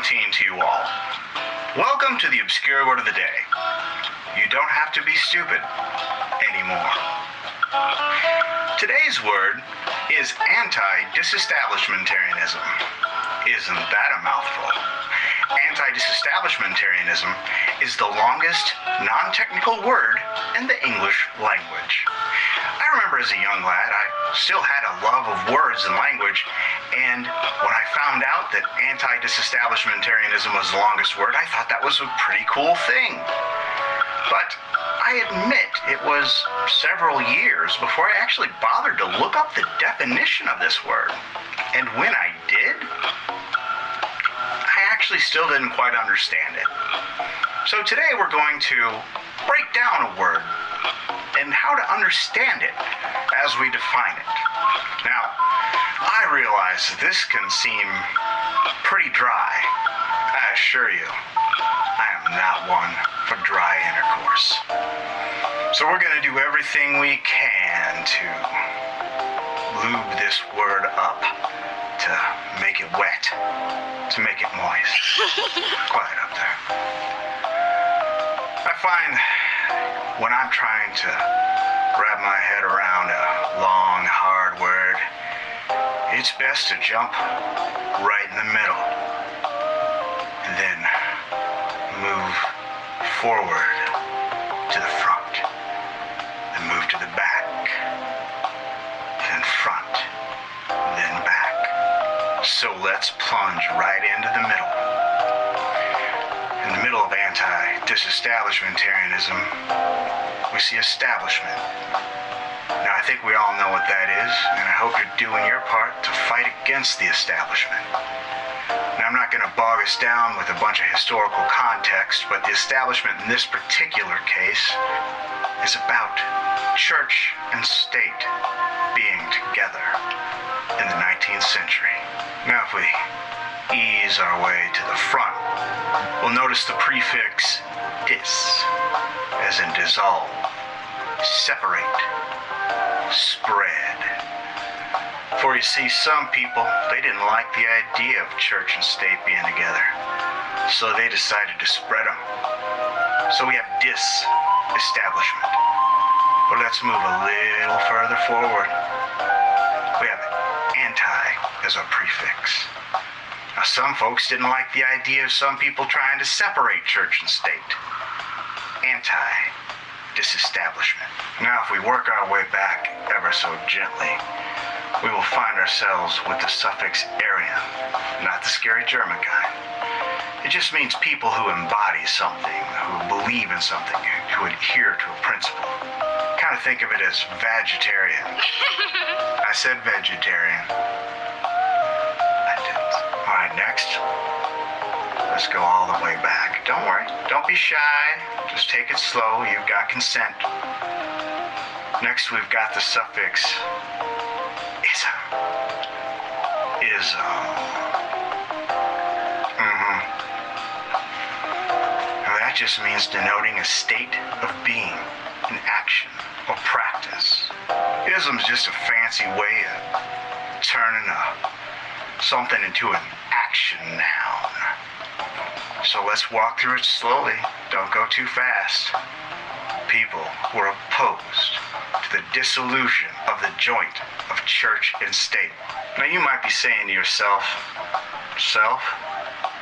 quarantine to you all. Welcome to the Obscure Word of the Day. You don't have to be stupid anymore. Today's word is anti-disestablishmentarianism. Isn't that a mouthful? Anti-disestablishmentarianism is the longest non-technical word in the English language. I remember as a young lad, I still had a love of words and language, and when I found out that anti-disestablishmentarianism was the longest word, I thought that was a pretty cool thing. But I admit it was several years before I actually bothered to look up the definition of this word. And when I did, I actually still didn't quite understand it. So today we're going to break down a word and how to understand it as we define it. Now, I realize this can seem pretty dry. I assure you, I am not one for dry intercourse. So we're going to do everything we can to lube this word up, to make it wet, to make it moist. Quiet up there. I find when I'm trying to wrap my head around a long, hard word, it's best to jump right in the middle and then move forward to the front, then move to the back, then front, then back. So let's plunge right into the middle. In the middle of anti-disestablishmentarianism, we see establishment. Now, I think we all know what that is, and I hope you're doing your part to fight against the establishment. Now, I'm not going to bog us down with a bunch of historical context, but the establishment in this particular case is about church and state being together in the 19th century. Now, if we ease our way to the front, we'll notice the prefix dis, as in dissolve, separate, spread. For you see, some people, they didn't like the idea of church and state being together, so they decided to spread them. So we have disestablishment. But let's move a little further forward. We have anti as our prefix. Now, some folks didn't like the idea of some people trying to separate church and state. Anti-disestablishment. Now, if we work our way back ever so gently, we will find ourselves with the suffix arian, not the scary German kind. It just means people who embody something, who believe in something, who adhere to a principle. Kind of think of it as vegetarian. I said vegetarian. Alright, next, let's go all the way back. Don't worry, don't be shy, just take it slow, you've got consent. Next, we've got the suffix ism. Now that just means denoting a state of being, an action, or practice. Ism's just a fancy way of turning something into an action noun. So let's walk through it slowly. Don't go too fast. People were opposed to the dissolution of the joint of church and state. Now you might be saying to yourself, self,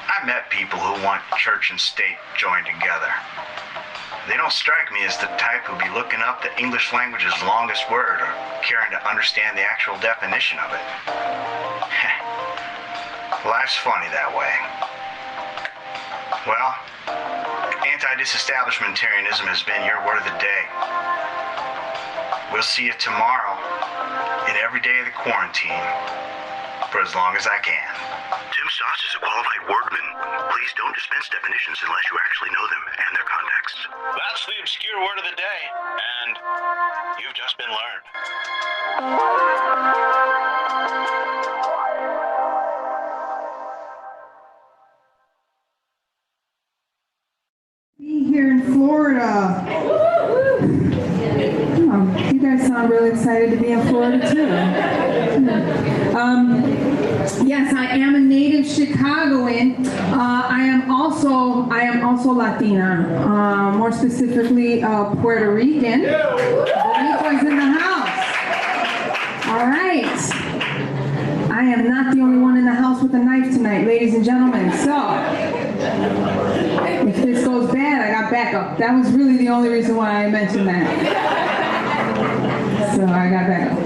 I met people who want church and state joined together. They don't strike me as the type who'd be looking up the English language's longest word or caring to understand the actual definition of it. Life's funny that way. Well, anti-disestablishmentarianism has been your word of the day. We'll see you tomorrow and every day of the quarantine for as long as I can. Tim Stoss is a qualified wordman. Please don't dispense definitions unless you actually know them and their context. That's the obscure word of the day, and you've just been learned. Be here in Florida. Oh, you guys sound really excited to be in Florida too. Yes, I am a native Chicagoan. I am also Latina. More specifically, Puerto Rican. Boricua's in the house. All right. I am not the only one in the house with a knife tonight, ladies and gentlemen. So, if this goes bad, I got backup. That was really the only reason why I mentioned that. So I got backup.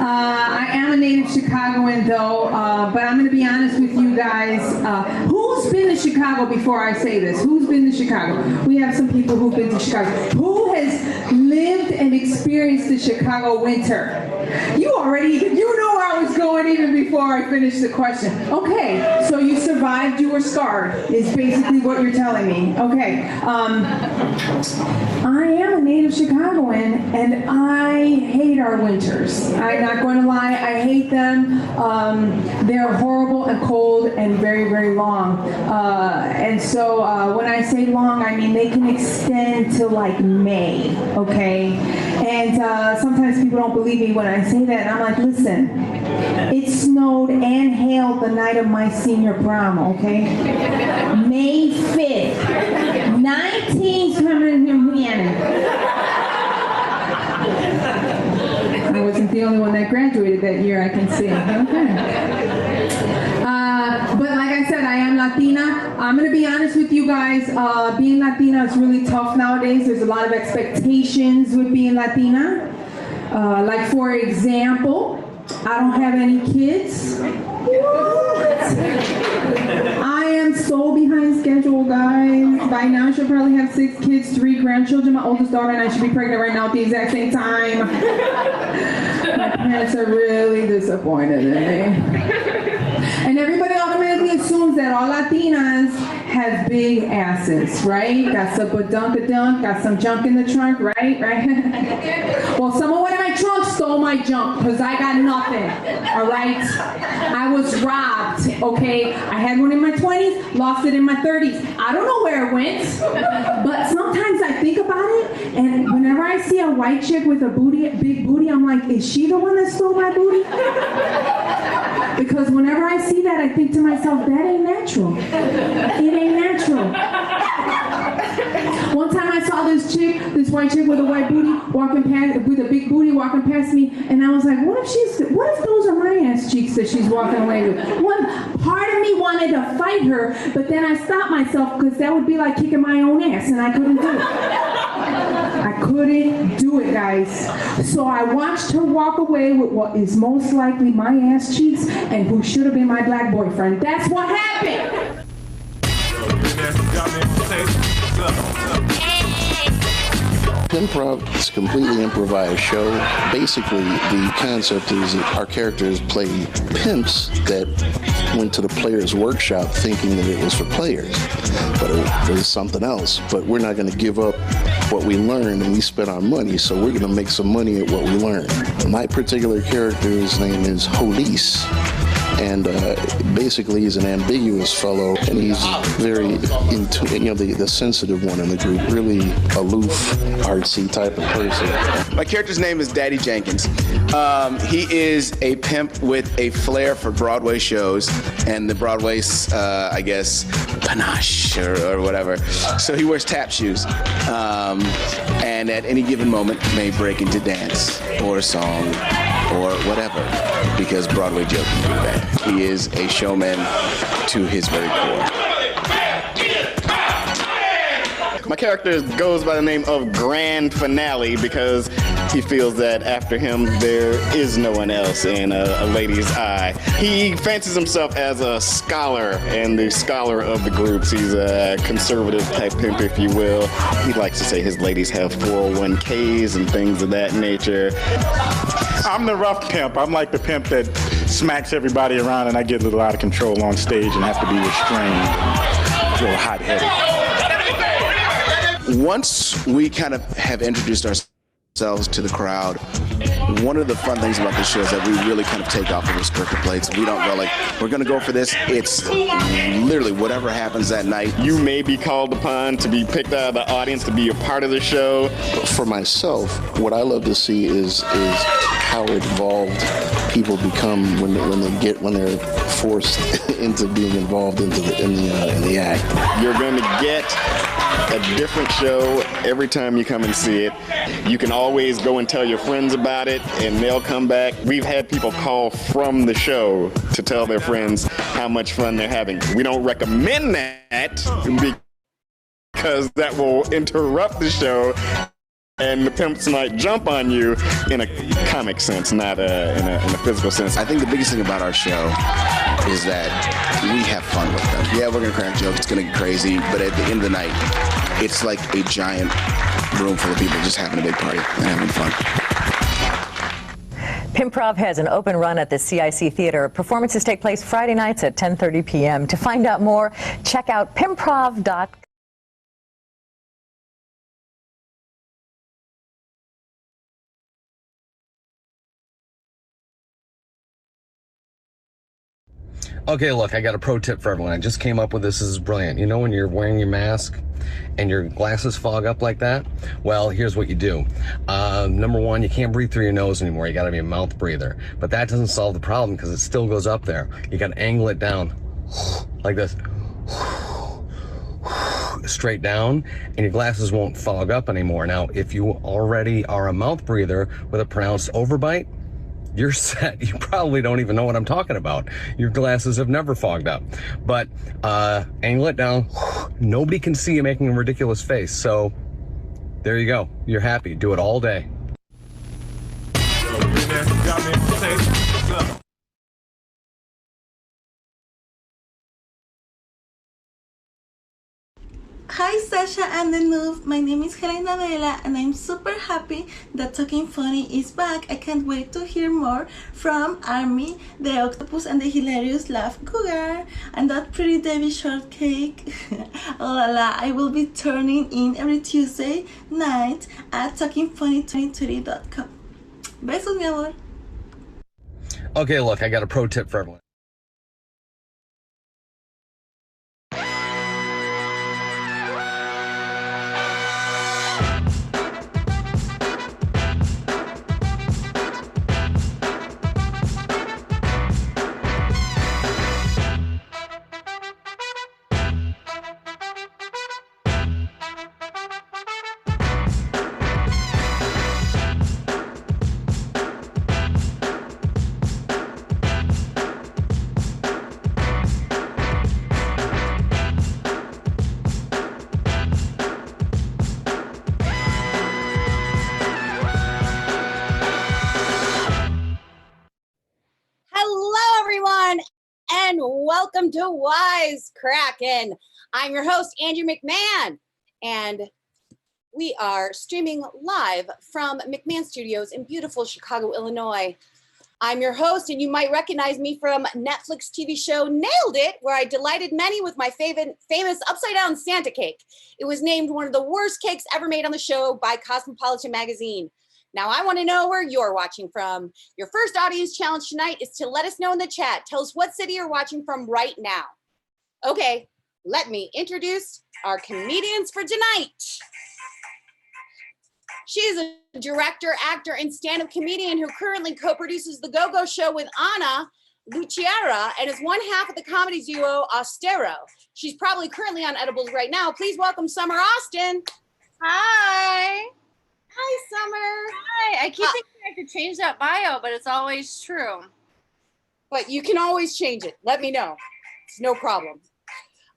I am a native Chicagoan though, but I'm going to be honest with you guys. Who's been to Chicago before I say this? Who's been to Chicago? We have some people who've been to Chicago. Who has lived and experienced the Chicago winter? You know where I was going even before I finished the question. Okay, so you survived, you were scarred, is basically what you're telling me. Okay, I am a native Chicagoan, and I hate our winters. I'm not going to lie, I hate them. They're horrible and cold and very, very long. And so when I say long, I mean they can extend to like May, okay? And sometimes people don't believe me when I say that, and I'm like, listen, it snowed and hailed the night of my senior prom, okay? May 5th, 1970. I wasn't the only one that graduated that year, I can see. Okay. But like I said, I am Latina. I'm going to be honest with you guys. Being Latina is really tough nowadays. There's a lot of expectations with being Latina. Like for example, I don't have any kids. I am so behind schedule, guys. By now, I should probably have 6 kids, 3 grandchildren, my oldest daughter, and I should be pregnant right now at the exact same time. My parents are really disappointed in me. And everybody automatically assumes that all Latinas have big asses, right? Got some badunk-a-dunk, got some junk in the trunk, right? Well, someone went in my trunk, stole my junk, because I got nothing, all right? I was robbed, okay? I had one in my 20s, lost it in my 30s. I don't know where it went, but sometimes I think about it, and whenever I see a white chick with a big booty, I'm like, is she the one that stole my booty? Because whenever I see that, I think to myself, that ain't natural. It ain't natural. One time I saw this white chick with a white booty with a big booty walking past me, and I was like, what if those are my ass cheeks that she's walking away with? One part of me wanted to fight her, but then I stopped myself because that would be like kicking my own ass, and I couldn't do it. I couldn't do it, guys. So I watched her walk away with what is most likely my ass cheeks and who should have been my black boyfriend. That's what happened. Improv is a completely improvised show. Basically, the concept is that our characters play pimps that went to the players' workshop thinking that it was for players, but it was something else. But we're not going to give up what we learned, and we spent our money, so we're going to make some money at what we learned. My particular character's name is Holise. And basically, he's an ambiguous fellow, and he's very into, the sensitive one in the group, really aloof, artsy type of person. My character's name is Daddy Jenkins. He is a pimp with a flair for Broadway shows and the Broadway's, I guess, panache or whatever. So he wears tap shoes, and at any given moment may break into dance or a song or whatever, because Broadway Joe can do that. He is a showman to his very core. My character goes by the name of Grand Finale because he feels that after him there is no one else in a lady's eye. He fancies himself as a scholar and the scholar of the groups. He's a conservative type pimp, if you will. He likes to say his ladies have 401ks and things of that nature. I'm the rough pimp. I'm like the pimp that smacks everybody around, and I get a lot of control on stage and have to be restrained. A little hot-headed. Once we kind of have introduced ourselves to the crowd, one of the fun things about this show is that we really kind of take off the scripted plates. We don't go like, we're going to go for this. It's literally whatever happens that night. You may be called upon to be picked out of the audience to be a part of the show. For myself, what I love to see is how involved people become when they're forced into being involved in the act. You're going to get a different show every time you come and see it. You can always go and tell your friends about it, and they'll come back. We've had people call from the show to tell their friends how much fun they're having. We don't recommend that because that will interrupt the show, and the pimps might jump on you in a comic sense, not in a physical sense. I think the biggest thing about our show is that we have fun with them. Yeah, we're going to crack jokes. It's going to get crazy. But at the end of the night, it's like a giant room full of people just having a big party and having fun. Pimprov has an open run at the CIC Theater. Performances take place Friday nights at 10:30 p.m. To find out more, check out pimprov.com. Okay, look, I got a pro tip for everyone. I just came up with this. This is brilliant. You know when you're wearing your mask and your glasses fog up like that? Well, here's what you do. Number one, you can't breathe through your nose anymore. You got to be a mouth breather. But that doesn't solve the problem because it still goes up there. You got to angle it down like this. Straight down, and your glasses won't fog up anymore. Now, if you already are a mouth breather with a pronounced overbite, you're set. You probably don't even know what I'm talking about. Your glasses have never fogged up. But angle it down. Nobody can see you making a ridiculous face. So there you go. You're happy. Do it all day. Hi Sasha and the Noob, my name is Helena Vela and I'm super happy that Talking Funny is back. I can't wait to hear more from Army, the Octopus and the Hilarious Laugh Cougar, and that pretty Debbie Shortcake. Oh la la, I will be turning in every Tuesday night at talkingfunny2020.com. Besos, mi amor. Okay, look, I got a pro tip for everyone. And welcome to Wisecrackin. I'm your host, Andrew McMahon, and we are streaming live from McMahon Studios in beautiful Chicago, Illinois. I'm your host, and you might recognize me from Netflix TV show Nailed It, where I delighted many with my famous upside-down Santa cake. It was named one of the worst cakes ever made on the show by Cosmopolitan magazine. Now, I want to know where you're watching from. Your first audience challenge tonight is to let us know in the chat. Tell us what city you're watching from right now. Okay, let me introduce our comedians for tonight. She is a director, actor, and stand-up comedian who currently co-produces The Go-Go Show with Anna Luciera and is one half of the comedy duo Austero. She's probably currently on edibles right now. Please welcome Summer Austin. Hi. Hi, Summer. Hi. I keep thinking I could change that bio, but it's always true. But you can always change it. Let me know. It's no problem.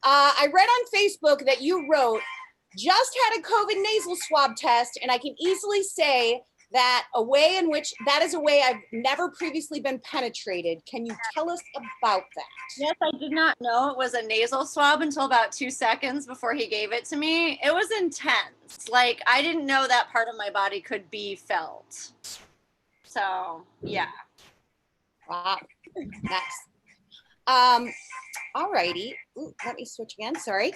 I read on Facebook that you wrote, just had a COVID nasal swab test, and I can easily say that is a way I've never previously been penetrated. Can you tell us about that? Yes, I did not know it was a nasal swab until about 2 seconds before he gave it to me. It was intense. Like, I didn't know that part of my body could be felt. So, yeah. Wow. Nice. Alrighty. Ooh, let me switch again. Sorry.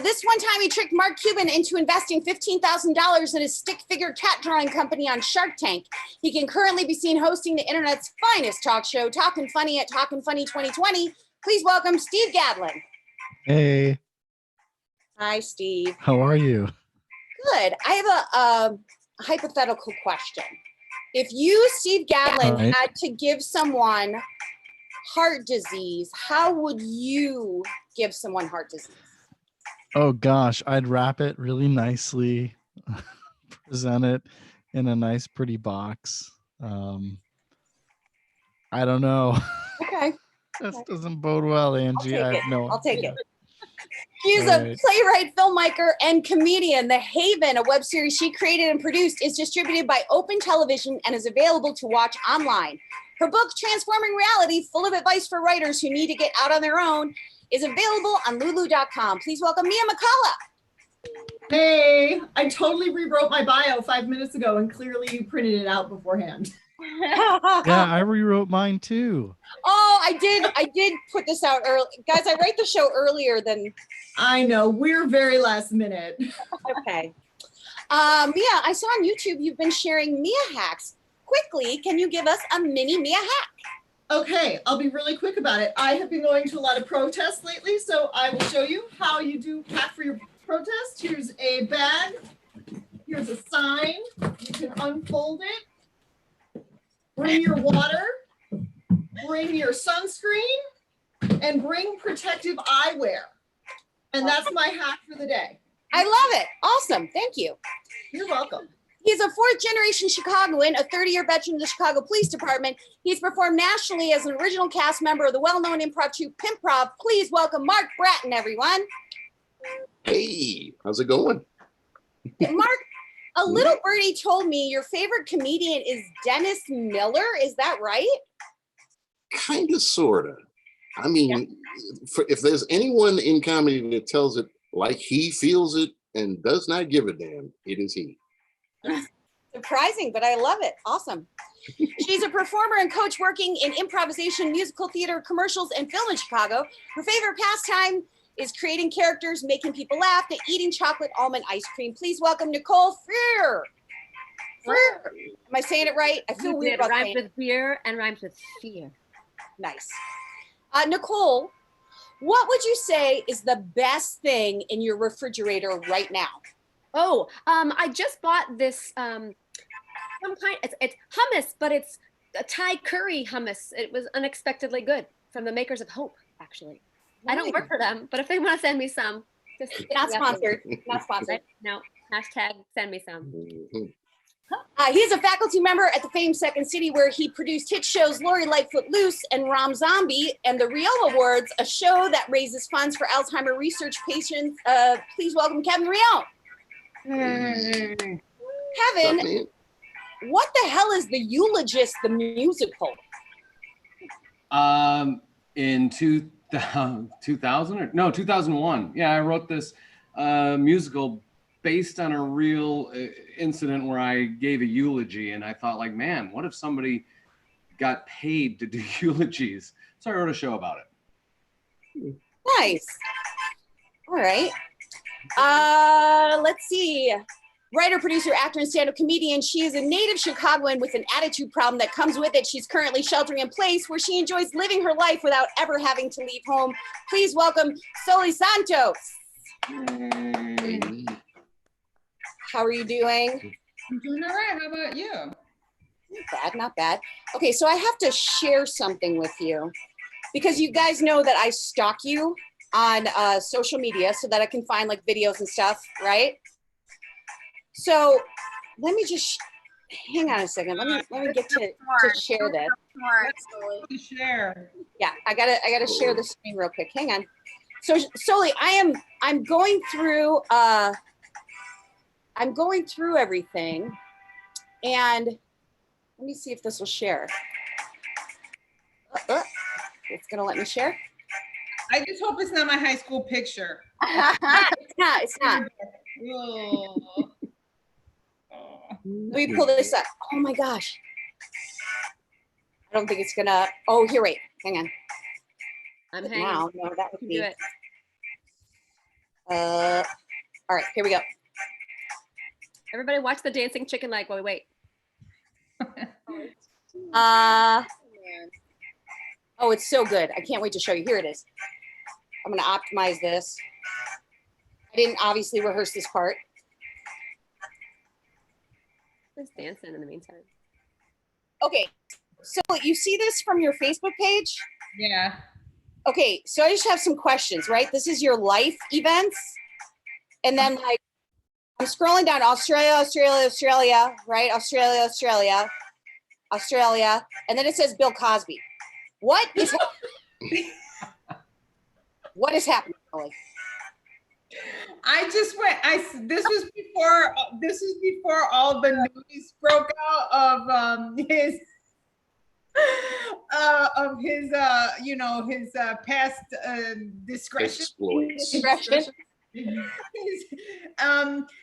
This one time he tricked Mark Cuban into investing $15,000 in his stick figure cat drawing company on Shark Tank. He can currently be seen hosting the internet's finest talk show, Talkin' Funny at Talkin' Funny 2020. Please welcome Steve Gadlin. Hey, Hi, Steve. how are you? Good. I have a hypothetical question. If you, Steve Gadlin, All right. had to give someone heart disease, how would you give someone heart disease? Oh gosh, I'd wrap it really nicely, present it in a nice, pretty box. I don't know. Okay. This doesn't bode well, Angie. I have no I'll take idea. it. She's All a right. playwright, filmmaker, and comedian. The Haven, a web series she created and produced, is distributed by Open Television and is available to watch online. Her book, Transforming Reality, full of advice for writers who need to get out on their own, is available on lulu.com. Please welcome Mia McCullough. Hey, I totally rewrote my bio 5 minutes ago and clearly you printed it out beforehand. Yeah, I rewrote mine too. Oh, I did put this out early. Guys, I write the show earlier than... I know, we're very last minute. Okay. Mia, I saw on YouTube you've been sharing Mia hacks. Quickly, can you give us a mini Mia hack? Okay, I'll be really quick about it. I have been going to a lot of protests lately, so I will show you how you do hack for your protest. Here's a bag. Here's a sign. You can unfold it. Bring your water. Bring your sunscreen. And bring protective eyewear. And that's my hack for the day. I love it. Awesome. Thank you. You're welcome. He's a fourth-generation Chicagoan, a 30-year veteran of the Chicago Police Department. He's performed nationally as an original cast member of the well-known improv troupe Pimprov. Please welcome Mark Bratton, everyone. Hey, how's it going? Mark, a little birdie told me your favorite comedian is Dennis Miller. Is that right? Kind of, sort of. I mean, if there's anyone in comedy that tells it like he feels it and does not give a damn, it is he. Surprising, but I love it. Awesome. She's a performer and coach working in improvisation, musical theater, commercials, and film in Chicago. Her favorite pastime is creating characters, making people laugh, and eating chocolate almond ice cream. Please welcome Nicole Freer. Freer. Am I saying it right? I feel weird about rhymes saying with beer and rhymes with fear. Nice. Nicole, what would you say is the best thing in your refrigerator right now? Oh, I just bought this some kind. It's hummus, but it's a Thai curry hummus. It was unexpectedly good from the makers of Hope. Actually, I don't work for them, but if they want to send me some, just not sponsored. Not sponsored. No. Hashtag send me some. He's a faculty member at the famed Second City, where he produced hit shows Lori Lightfoot Loose and Rom Zombie and the Rio Awards, a show that raises funds for Alzheimer research patients. Please welcome Kevin Rio. Kevin, what the hell is The Eulogist, the musical? In 2001. Yeah, I wrote this musical based on a real incident where I gave a eulogy, and I thought, like, man, what if somebody got paid to do eulogies? So I wrote a show about it. Nice. All right. Let's see. Writer, producer, actor, and stand-up comedian. She is a native Chicagoan with an attitude problem that comes with it. She's currently sheltering in place where she enjoys living her life without ever having to leave home. Please welcome Soli Santos. How are you doing? I'm doing all right. How about you? Not bad, not bad. Okay, so I have to share something with you because you guys know that I stalk you on social media so that I can find like videos and stuff, right? So let me just hang on a second. Let me get to share this. Share. Yeah, I gotta share the screen real quick. Hang on. So Soli, I'm going through everything, and let me see if this will share. It's gonna let me share. I just hope it's not my high school picture. It's not. Whoa. Let me pull this up. Oh my gosh. I don't think it's gonna, oh, here, wait, hang on. I'm But hanging. now, no, that would You be. do it. All right, here we go. Everybody watch the dancing chicken leg while we wait. Oh, it's so good. I can't wait to show you. Here it is. I'm going to optimize this. I didn't obviously rehearse this part. Just dancing in the meantime. Okay, so you see this from your Facebook page? Yeah. Okay, so I just have some questions, right? This is your life events. And then like, I'm scrolling down Australia, right? Australia. And then it says Bill Cosby. What is what is happening, Molly? I just went. This was before all the news broke out of his past discretion. Discretion.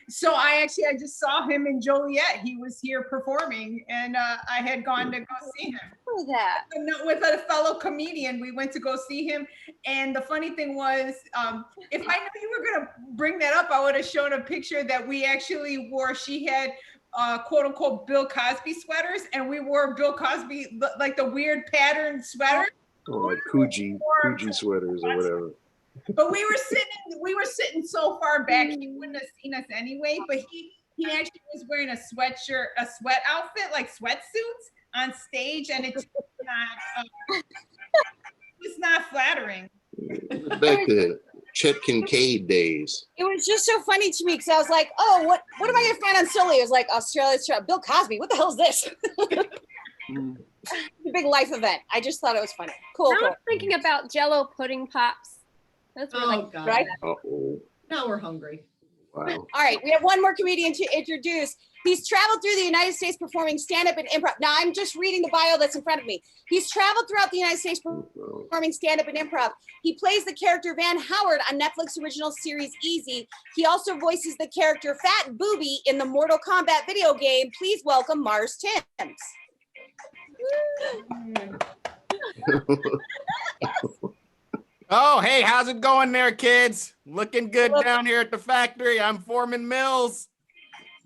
So I just saw him in Joliet. He was here performing, and I had gone to go see him. Who is that? With a fellow comedian, we went to go see him. And the funny thing was, if I knew you were gonna bring that up, I would have shown a picture that we actually wore. She had quote unquote Bill Cosby sweaters, and we wore Bill Cosby, like the weird patterned sweater. Oh, like Coogee sweaters or whatever. But we were sitting so far back, he wouldn't have seen us anyway. But he actually was wearing a sweat outfit, like sweatsuits on stage, and it's not flattering. Back to Chet Kincaid days. It was just so funny to me because I was like, oh, what am I gonna find on Silly? It was like Australia, Bill Cosby. What the hell is this? The big life event. I just thought it was funny. Cool. I'm thinking about Jello pudding pops. That's really God. Right? Uh-oh. Now we're hungry. Wow. All right, we have one more comedian to introduce. He's traveled through the United States performing stand-up and improv. Now, I'm just reading the bio that's in front of me. He's traveled throughout the United States performing stand-up and improv. He plays the character Van Howard on Netflix original series Easy. He also voices the character Fat Booby in the Mortal Kombat video game. Please welcome Mars Timms. Oh, hey, how's it going there, kids? Looking good down here at the factory. I'm Foreman Mills.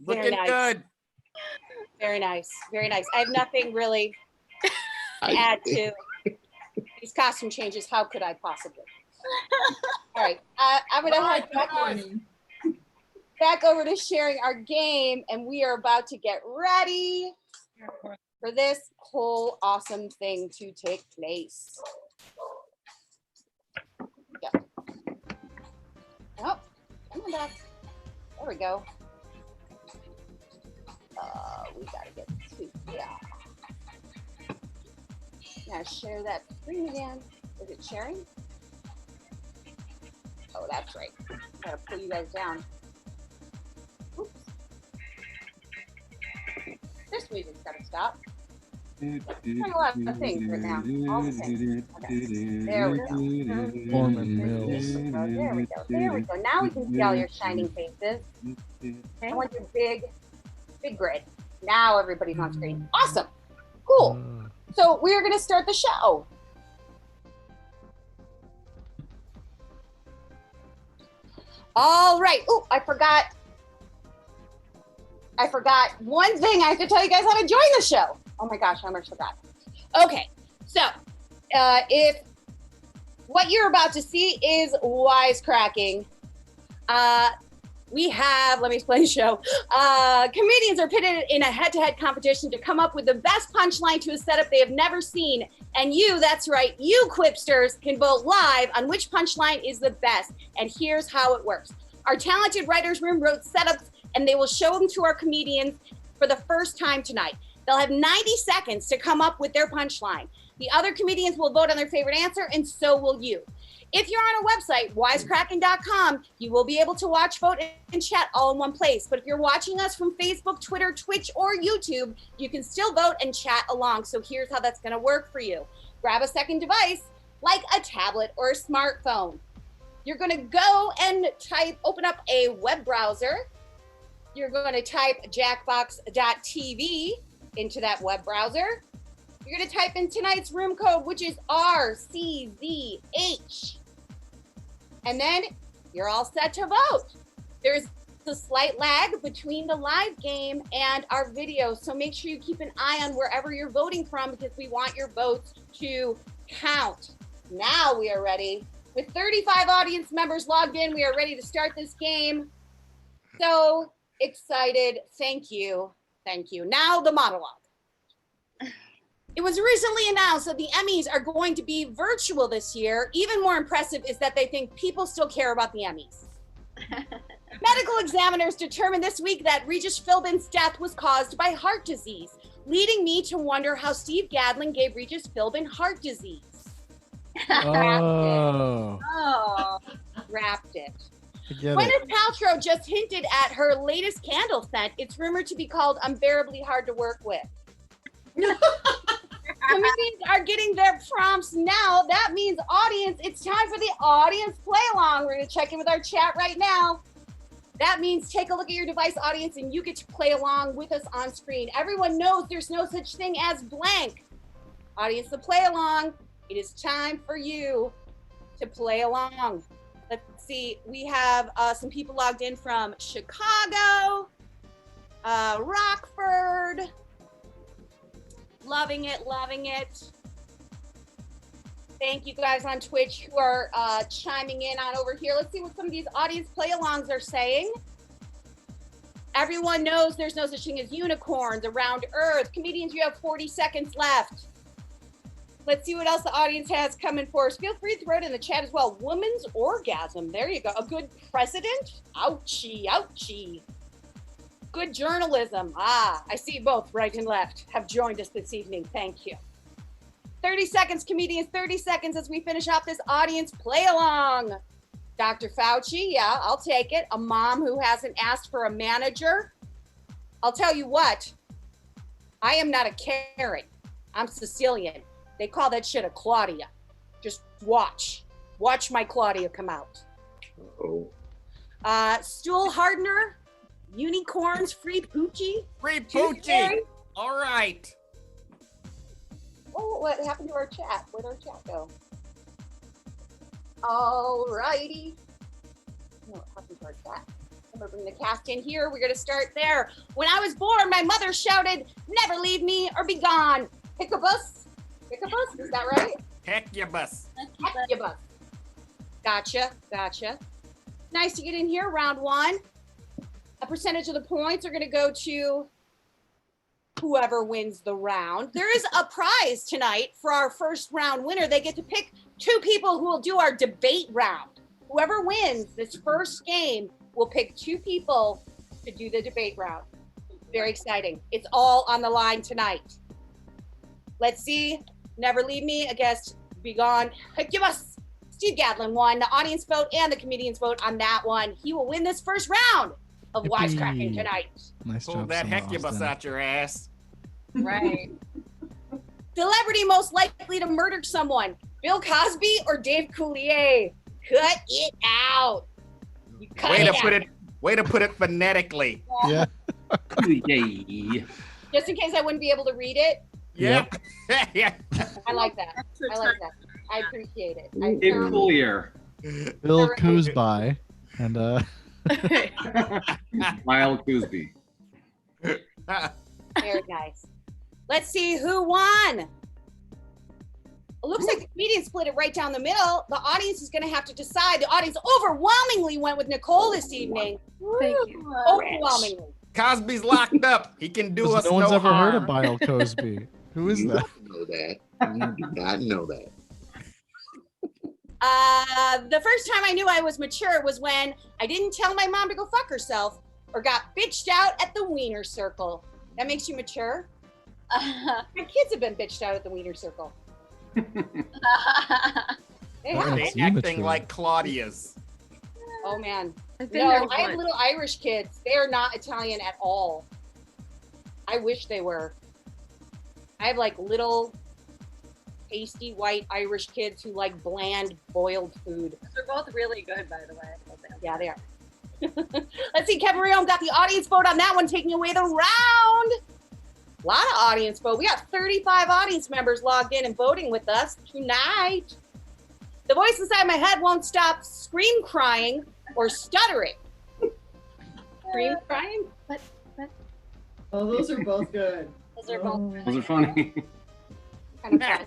Looking good. Very nice. Very nice. I have nothing really to add to these costume changes. How could I possibly? All right. I'm going to head back over to sharing our game, and we are about to get ready for this whole awesome thing to take place. Oh, come on back. There we go. We gotta get to Now share that screen again. Is it sharing? Oh, that's right. Gotta pull you guys down. Oops. This music's gotta stop. I'm doing a lot of things right now. All the things. Okay. There we go. Foreman Mills. There we go. There we go. Now we can see all your shining faces. I want your big grid. Now everybody's on screen. Awesome. Cool. So we are going to start the show. All right. Oh, I forgot one thing. I have to tell you guys how to join the show. Oh my gosh, I almost forgot. Okay, so if what you're about to see is Wisecracking, we have, let me explain the show. Comedians are pitted in a head-to-head competition to come up with the best punchline to a setup they have never seen. And you, that's right, you Quipsters can vote live on which punchline is the best. And here's how it works. Our talented writer's room wrote setups, and they will show them to our comedians for the first time tonight. They'll have 90 seconds to come up with their punchline. The other comedians will vote on their favorite answer, and so will you. If you're on our website, wisecrackin.com, you will be able to watch, vote, and chat all in one place. But if you're watching us from Facebook, Twitter, Twitch, or YouTube, you can still vote and chat along. So here's how that's going to work for you. Grab a second device, like a tablet or a smartphone. You're going to go and open up a web browser. You're going to type jackbox.tv into that web browser. You're gonna type in tonight's room code, which is RCZH. And then you're all set to vote. There's a slight lag between the live game and our video, so make sure you keep an eye on wherever you're voting from because we want your votes to count. Now we are ready. With 35 audience members logged in, we are ready to start this game. So excited. Thank you. Thank you. Now the monologue. It was recently announced that the Emmys are going to be virtual this year. Even more impressive is that they think people still care about the Emmys. Medical examiners determined this week that Regis Philbin's death was caused by heart disease, leading me to wonder how Steve Gadlin gave Regis Philbin heart disease. Oh. Wrapped it. I get it. Gwyneth Paltrow just hinted at her latest candle scent. It's rumored to be called Unbearably Hard to Work With. Comedians are getting their prompts now. That means audience, it's time for the audience play along. We're gonna check in with our chat right now. That means take a look at your device, audience, and you get to play along with us on screen. Everyone knows there's no such thing as blank. Audience, to play along, it is time for you to play along. Let's see, we have some people logged in from Chicago, Rockford. Loving it, loving it. Thank you guys on Twitch who are chiming in on over here. Let's see what some of these audience play-alongs are saying. Everyone knows there's no such thing as unicorns around Earth. Comedians, you have 40 seconds left. Let's see what else the audience has coming for us. Feel free to throw it in the chat as well. Woman's orgasm. There you go. A good precedent? Ouchie, ouchie. Good journalism. Ah, I see both right and left have joined us this evening. Thank you. 30 seconds, comedians, 30 seconds as we finish off this audience play along. Dr. Fauci, yeah, I'll take it. A mom who hasn't asked for a manager. I'll tell you what, I am not a Karen. I'm Sicilian. They call that shit a Claudia. Just watch. Watch my Claudia come out. Stool hardener. Unicorns, free poochie. Free poochie. All right. Oh, what happened to our chat? Where'd our chat go? All righty. What happened to our chat? I'm gonna bring the cast in here. We're gonna start there. When I was born, my mother shouted, "Never leave me or be gone." Hiccabus? Hiccabus? Is that right? Heckubus. Heckubus. Gotcha, gotcha. Nice to get in here. Round one. A percentage of the points are going to go to whoever wins the round. There is a prize tonight for our first round winner. They get to pick two people who will do our debate round. Whoever wins this first game will pick two people to do the debate round. Very exciting. It's all on the line tonight. Let's see. Never leave me against Be Gone. Give us. Steve Gadlin won. The audience vote and the comedians vote on that one. He will win this first round of Wisecrackin tonight. Nice Pull job. that Summer heckubus Austin. out your ass. Right. Celebrity most likely to murder someone. Bill Cosby or Dave Coulier? Cut it out. You cut Way it to put out. it. Way to put it phonetically. Yeah. Just in case I wouldn't be able to read it. Yep. Yeah. I like that. I like that. I appreciate it. I Dave thoroughly- Coulier. Bill Cosby and Lyle Coosby. Very nice. Let's see who won. It looks like the comedian split it right down the middle. The audience is going to have to decide. The audience overwhelmingly went with Nicole this evening. Thank you. Overwhelmingly. Cosby's locked up. He can do us no one's ever heard of harm. Bill Cosby. Who is that? Know that. You do not know that. The first time I knew I was mature was when I didn't tell my mom to go fuck herself or got bitched out at the wiener circle. That makes you mature? My kids have been bitched out at the wiener circle. They have. They acting like Claudia's. Oh man. I've been No, there I have once. little Irish kids. They are not Italian at all. I wish they were. I have like little pasty white Irish kids who like bland boiled food. They're both really good, by the way. Yeah, they are. Let's see, Kevin Rion got the audience vote on that one, taking away the round. A lot of audience vote. We got 35 audience members logged in and voting with us tonight. The voice inside my head won't stop scream crying or stuttering. Scream crying? What? Oh, those are both good. Those are both Those are funny. kind of fun.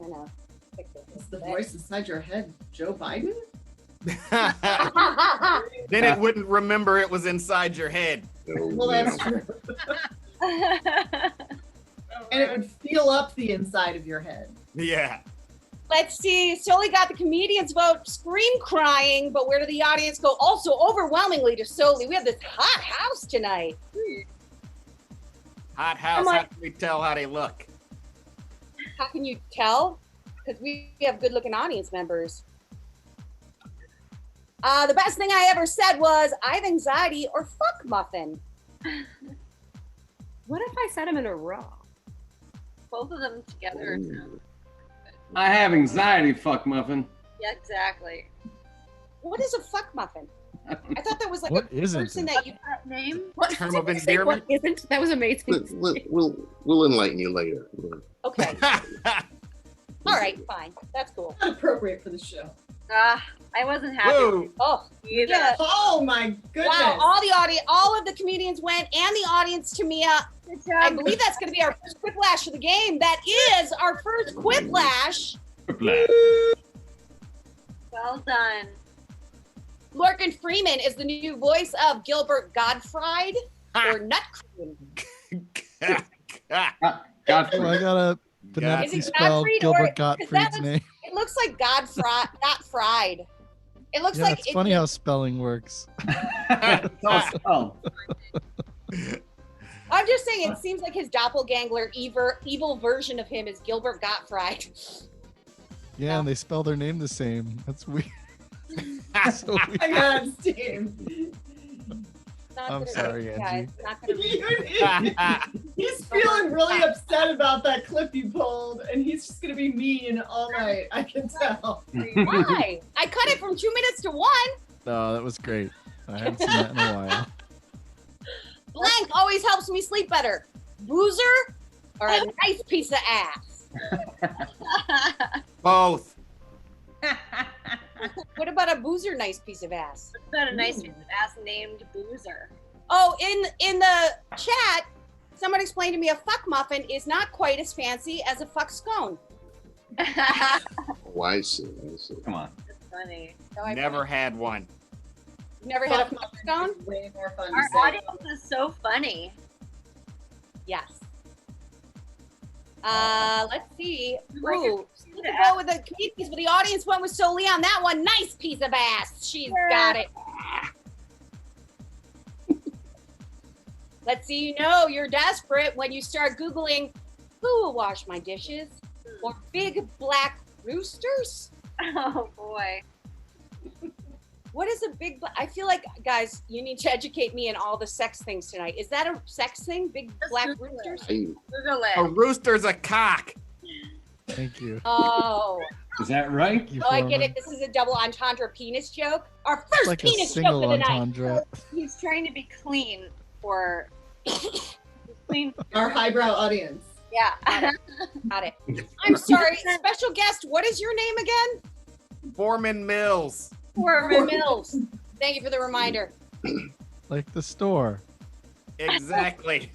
I know. Is the voice inside your head Joe Biden? Then it wouldn't remember it was inside your head. Well, that's true. And it would feel up the inside of your head. Yeah. Let's see. Soli got the comedians vote scream crying, but where did the audience go? Also overwhelmingly to Soli. We have this hot house tonight. Hot house, how can we tell how they look? How can you tell? Because we have good looking audience members. The best thing I ever said was, I have anxiety or fuck muffin. What if I said them in a row? Both of them together. I have anxiety, fuck muffin. Yeah, exactly. What is a fuck muffin? I thought that was like What a isn't person it? that you name. What Term of did you say? endearment? What isn't? That was amazing. We'll enlighten you later. Okay. All right, fine. That's cool. Not appropriate for the show. I wasn't happy. Whoa. Oh, Either. yeah. Oh my goodness. Wow, all of the comedians went, and the audience to Mia. I believe that's going to be our first quiplash of the game. That is our first quiplash. Well done. Lorcan Freeman is the new voice of Gilbert Gottfried or Nut Cream. Oh, I gotta phonetically spell Gilbert Gottfried's name. It looks like not fried. It looks Yeah, like it's funny how spelling works. I'm just saying, it seems like his doppelganger, evil version of him is Gilbert Gottfried. Yeah, and they spell their name the same. That's weird. So weird. I got it, Steve. I'm sorry, Angie. He's feeling really upset about that clip you pulled, and he's just gonna be mean all night. I can tell. Why? I cut it from 2 minutes to 1. Oh, that was great. I haven't seen that in a while. Blank always helps me sleep better. Boozer or a nice piece of ass? Both. What about a boozer nice piece of ass? What about a nice piece of ass named Boozer? Oh, in the chat, someone explained to me a fuck muffin is not quite as fancy as a fuck scone. Oh, I see. Come on. That's funny. So Never had one. Never had a fuck scone? Way more fun Our to say. audience is so funny. Yes. Let's see. Ooh, to go with the comedians, but the audience went with Soli on that one. Nice piece of ass. She's got it. Let's see, you're desperate when you start Googling who will wash my dishes or big black roosters. Oh boy. What is a big black? I feel like, guys, you need to educate me in all the sex things tonight. Is that a sex thing? Big black roosters? Google A it. rooster's a cock. Thank you. Oh. Is that right? Oh, I get it. This is a double entendre penis joke. Our first Like a penis single joke of the night. entendre. He's trying to be clean for clean. Our highbrow audience. Yeah. Got it. I'm sorry. Special guest, what is your name again? Foreman Mills. Foreman Mills. Thank you for the reminder. Like the store. Exactly.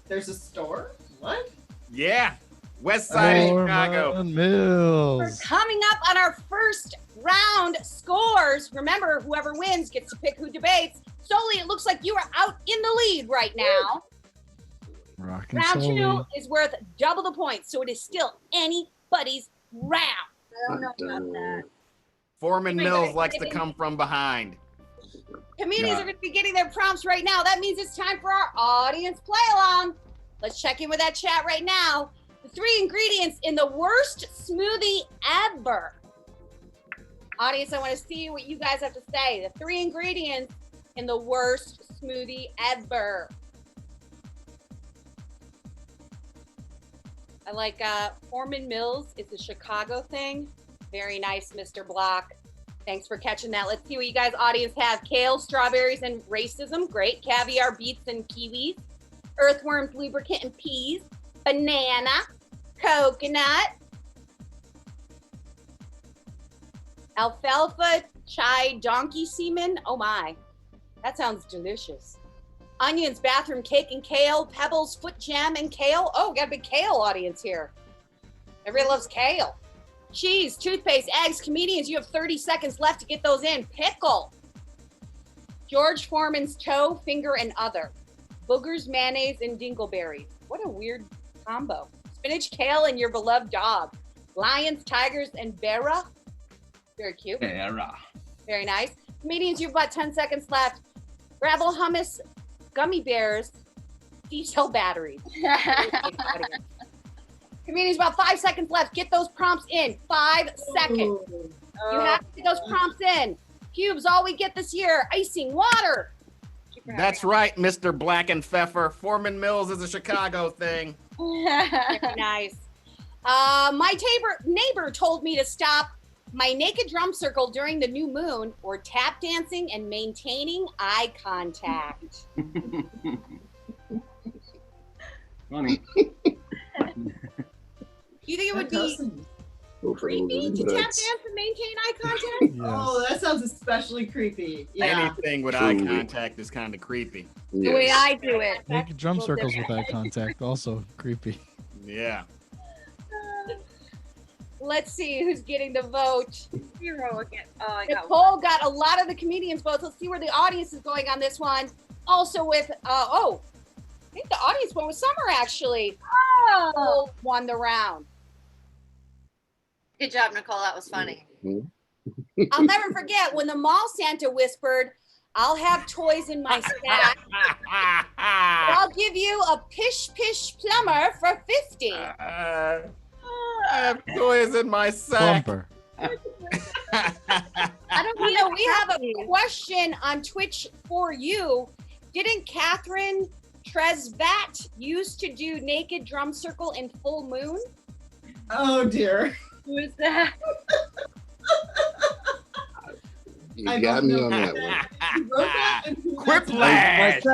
There's a store? What? Yeah. West side of Foreman Chicago. We're Mills. coming up on our first round scores. Remember, whoever wins gets to pick who debates. Soli, it looks like you are out in the lead right now. Rockin' Round Soli. 2 is worth double the points, so it is still anybody's round. I don't know about that. Foreman Wait, Mills wait, likes to wait. come from behind. Comedians are going to be getting their prompts right now. That means it's time for our audience play along. Let's check in with that chat right now. The 3 ingredients in the worst smoothie ever. Audience, I want to see what you guys have to say. The 3 ingredients in the worst smoothie ever. I like Foreman Mills. It's a Chicago thing. Very nice, Mr. Block. Thanks for catching that. Let's see what you guys audience have. Kale, strawberries, and racism. Great. Caviar, beets, and kiwis. Earthworms, lubricant, and peas. Banana. Coconut. Alfalfa, chai, donkey semen. Oh my. That sounds delicious. Onions, bathroom cake, and kale. Pebbles, foot jam, and kale. Oh, got a big kale audience here. Everybody loves kale. Cheese, toothpaste, eggs, comedians. You have 30 seconds left to get those in. Pickle. George Foreman's toe, finger, and other. Boogers, mayonnaise, and dingleberries. What a weird combo. Spinach, kale, and your beloved dog. Lions, tigers, and bear. Very cute. Bear. Very nice. Comedians, you've got 10 seconds left. Gravel, hummus, gummy bears, D-cell batteries. Comedians, about 5 seconds left. Get those prompts in. 5 seconds. You have to get those prompts in. Cubes, all we get this year. Icing, water. That's right, Mr. Black and Pfeffer. Foreman Mills is a Chicago thing. Very nice. My neighbor told me to stop my naked drum circle during the new moon or tap dancing and maintaining eye contact. Funny. Do you think it would be creepy to tap dance and maintain eye contact? Oh, that sounds especially creepy. Yeah. Anything with eye contact is kind of creepy. The way I do it. Naked drum circles with eye contact, also creepy. Yeah. Let's see who's getting the vote. 0 again. Oh, I got Nicole got a lot of the comedians' votes. Let's see where the audience is going on this one. Also with, I think the audience went with Summer, actually. Oh! Won the round. Good job, Nicole. That was funny. I'll never forget when the mall Santa whispered, I'll have toys in my stack. I'll give you a pish-pish plumber for 50. I have toys in my sack. Plumper. I don't know. We have a question on Twitch for you. Didn't Catherine Tresvat used to do naked drum circle in full moon? Oh dear. Who is that? You got me on that one. Who wrote that and who Quiplash.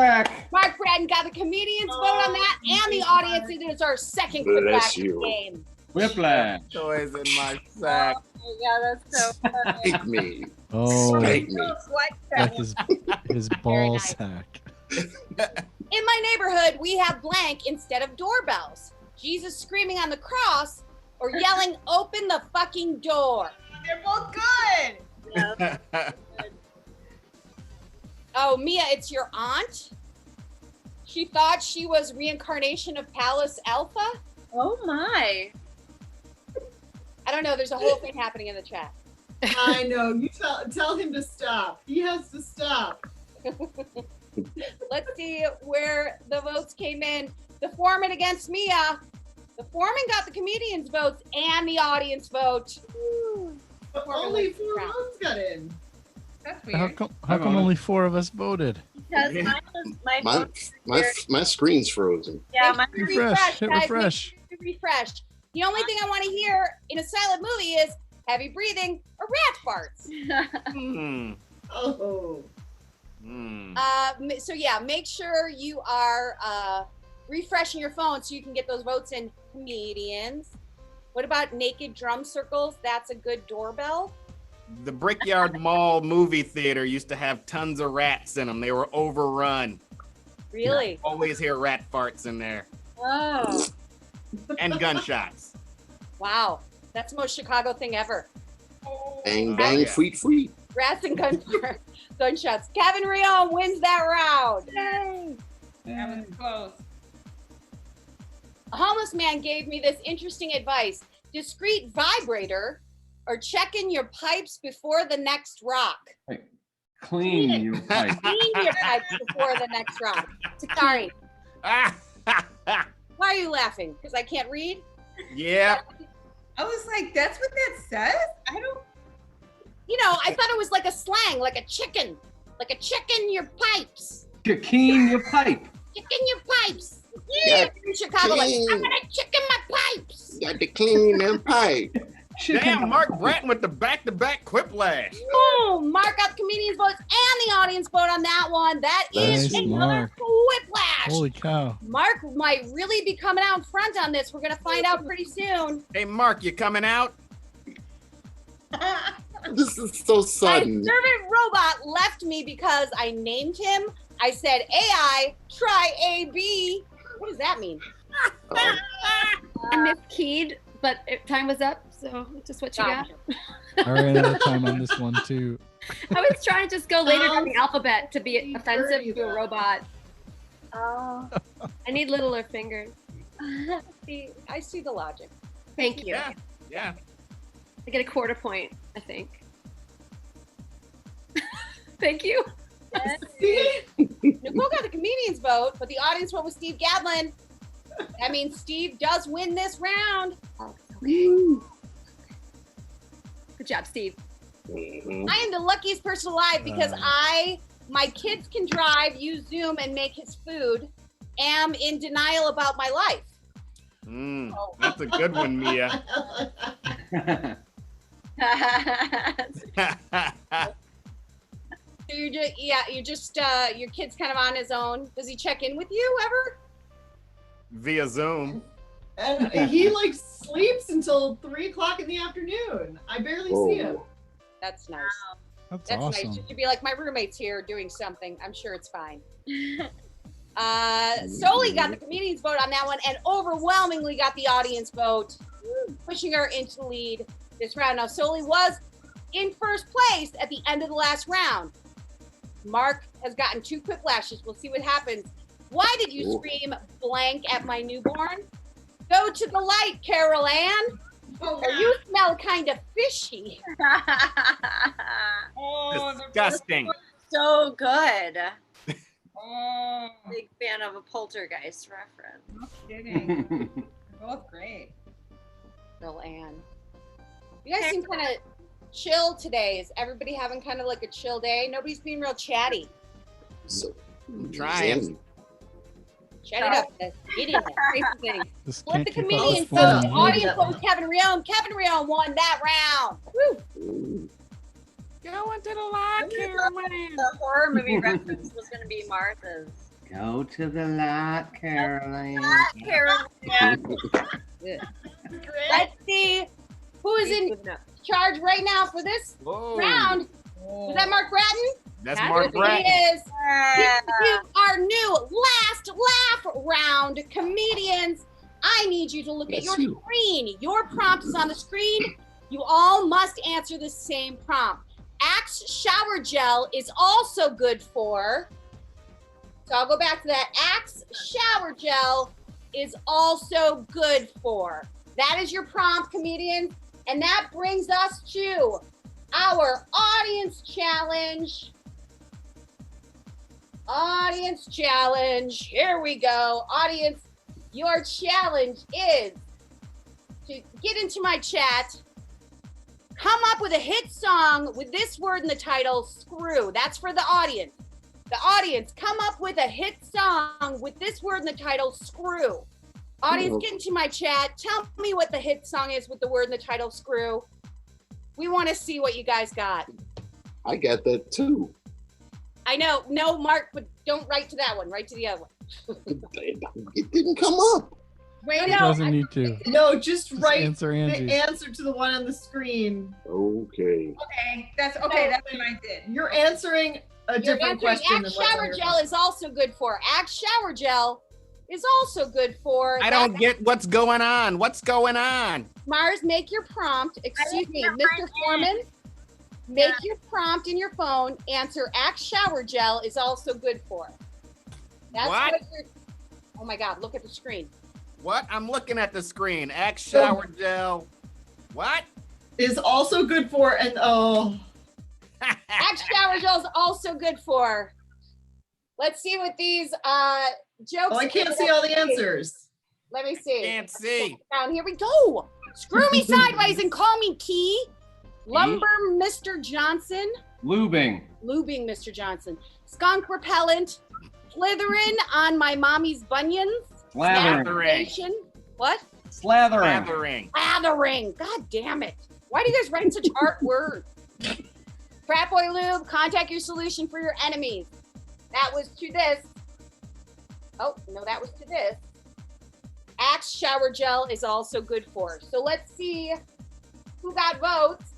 Mark Braden got the comedians vote on that and the audience. It is our second Bless Quiplash you. game. Whiplash. Toys in my sack. Oh, yeah, that's so funny. Take me. Oh, Take me. like his ball sack. In my neighborhood, we have blank instead of doorbells. Jesus screaming on the cross or yelling, open the fucking door. They're both good. Oh, Mia, it's your aunt? She thought she was reincarnation of Palace Alpha? Oh my. I don't know. There's a whole thing happening in the chat. I know. You tell him to stop. He has to stop. Let's see where the votes came in. The foreman against Mia. The foreman got the comedians' votes and the audience vote. But only 4 votes got in. That's How come only 4 of us voted? Because mine was my phone. My screen's frozen. Yeah, my Refresh. Hit guys. refresh. Make sure you refresh. The only thing I want to hear in a silent movie is heavy breathing or rat farts. Oh. So yeah, make sure you are refreshing your phone so you can get those votes in. Comedians. What about naked drum circles? That's a good doorbell. The Brickyard Mall movie theater used to have tons of rats in them. They were overrun. Really? Always hear rat farts in there. Oh. And gunshots. Wow. That's the most Chicago thing ever. Bang, bang, feet. Rats and gunshots. Kevin Rion wins that round. Yay. That was close. A homeless man gave me this interesting advice. Discreet vibrator or checking your pipes before the next rock. Clean your pipe. Clean your pipes before the next rock. Sorry. Why are you laughing? Because I can't read? Yeah. I was like, that's what that says? I don't. You know, I thought it was like a slang, like a chicken. Like a chicken your pipes. Clean your pipe. Chicken your pipes. Yeah, in Chicago, like, clean. I'm gonna chicken my pipes. Got to clean them pipe. Damn, Mark Bratton with the back-to-back quiplash. Oh, Mark got the comedian's votes and the audience vote on that one. That is Nice, another Mark. whiplash. Holy cow. Mark might really be coming out in front on this. We're going to find out pretty soon. Hey, Mark, you coming out? This is so My sudden. servant robot left me because I named him. I said, AI, try AB. What does that mean? I miskeyed, but time was up, so just what you got. I ran out of time on this one too. I was trying to just go later down the alphabet to be offensive to a robot. Oh. I need littler fingers. I see the logic. Thank you. Yeah. I get a quarter point, I think. Thank you. Nicole got the comedian's vote, but the audience vote was Steve Gadlin. That means Steve does win this round. Good job, Steve. I am the luckiest person alive because my kids can drive, use Zoom, and make his food. Am in denial about my life. That's a good one, Mia. So you're just your kid's kind of on his own. Does he check in with you ever? Via Zoom. And he like sleeps until 3 o'clock in the afternoon. I barely see him. That's nice. That's nice. awesome. Just to be like, my roommate's here doing something. I'm sure it's fine. Soli got the comedian's vote on that one and overwhelmingly got the audience vote, pushing her into the lead this round. Now, Soli was in first place at the end of the last round. Mark has gotten 2 quick lashes. We'll see what happens. Why did you scream blank at my newborn? Go to the light, Carol Ann. Or you smell kind of fishy. Disgusting. So good. Big fan of a poltergeist reference. No kidding. They're both great. Carol Ann. You guys seem kind of chill today. Is everybody having kind of like a chill day? Nobody's being real chatty. So, trying. Shut it up. Comedian. Say something. This Flip the can't keep up comedian. with So fun. the audience vote was Kevin Rion. Kevin Rion won that round. Woo. Going to the light, Caroline. The horror movie reference was going to be Martha's. Go to the light, Caroline. Let's see who is in charge right now for this round. Was that Mark Bratton? That's Mark Bratton. He is. Here is our new last laugh round. Comedians, I need you to look at your screen. Your prompt is on the screen. You all must answer the same prompt. Axe shower gel is also good for. So I'll go back to that. Axe shower gel is also good for. That is your prompt, comedians. And that brings us to our audience challenge. Audience challenge. Here we go. Audience, your challenge is to get into my chat. Come up with a hit song with this word in the title, screw. That's for the audience. The audience, come up with a hit song with this word in the title, screw. Audience, get into my chat. Tell me what the hit song is with the word in the title, screw. We want to see what you guys got. I got that too. I know. No, Mark, but don't write to that one. Write to the other one. It didn't come up. Wait, It doesn't need to. No, just write answer Angie. the answer to the one on the screen. Okay. Okay, that's what I did. You're answering a You're different answering question. Axe than what's on shower your gel phone. is also good for. Axe shower gel is also good for. I don't get what's going on. What's going on? Mars, make your prompt. Excuse me, Mr. Foreman. Make your prompt in your phone. Answer Axe shower gel is also good for. That's What? you're. Oh my God! Look at the screen. What? I'm looking at the screen. Axe shower gel. What? Is also good for and Axe shower gel is also good for. Let's see what these jokes. I can't see all the answers. Let me see. Can't see. Down here we go. Screw me sideways and call me Key. Lumber, Mr. Johnson. Lubing. Lubing, Mr. Johnson. Skunk repellent. Slytherin on my mommy's bunions. Slathering. Masturbation. What? Slathering. Slathering. God damn it. Why do you guys write such hard words? Frat Boy Lube, contact your solution for your enemies. That was to this. Oh, no, that was to this. Axe shower gel is also good for. So let's see who got votes.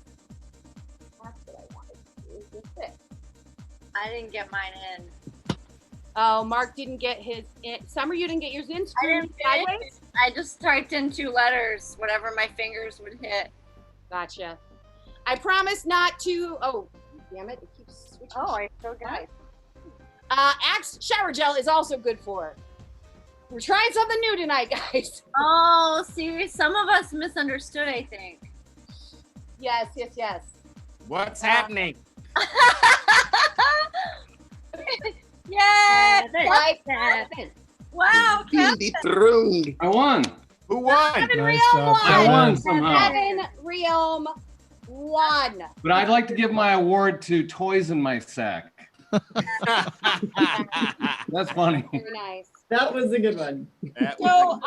That's what I wanted to do. Is this it? I didn't get mine in. Oh, Mark didn't get his in. Summer, you didn't get yours in? I didn't get Sideways? it. I just typed in 2 letters, whatever my fingers would hit. Gotcha. I promise not to. Oh, damn it. It keeps switching. Oh, I so got. Axe shower gel is also good for. We're trying something new tonight, guys. Oh, see, some of us misunderstood, I think. Yes. What's happening? Yay! Like Wow, Dethroned. I won. Who won? Kevin Nice Realm job, won. I won somehow. Kevin Realm won. But I'd like to give my award to Toys in My Sack. That's funny. Very nice. That was a good one. So,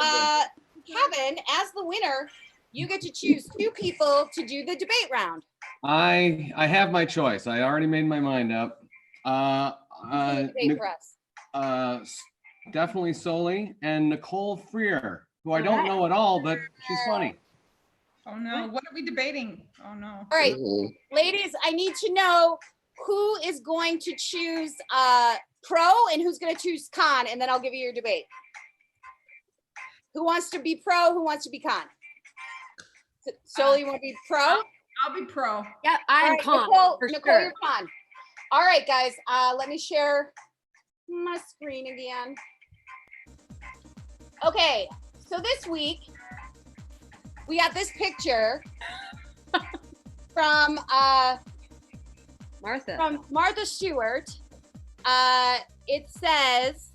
Kevin, as the winner, you get to choose 2 people to do the debate round. I have my choice. I already made my mind up. Debate for us. Definitely Soli and Nicole Freer, who I don't know at all, but she's funny. Oh no, what are we debating? Oh no. All right, ladies, I need to know who is going to choose pro and who's going to choose con, and then I'll give you your debate. Who wants to be pro? Who wants to be con? Soli, you want to be pro? I'll be pro. Yeah, I'm All right, con. Nicole, for Nicole, sure. you're con. All right, guys, let me share my screen again. Okay, so this week we got this picture from Martha Stewart. It says,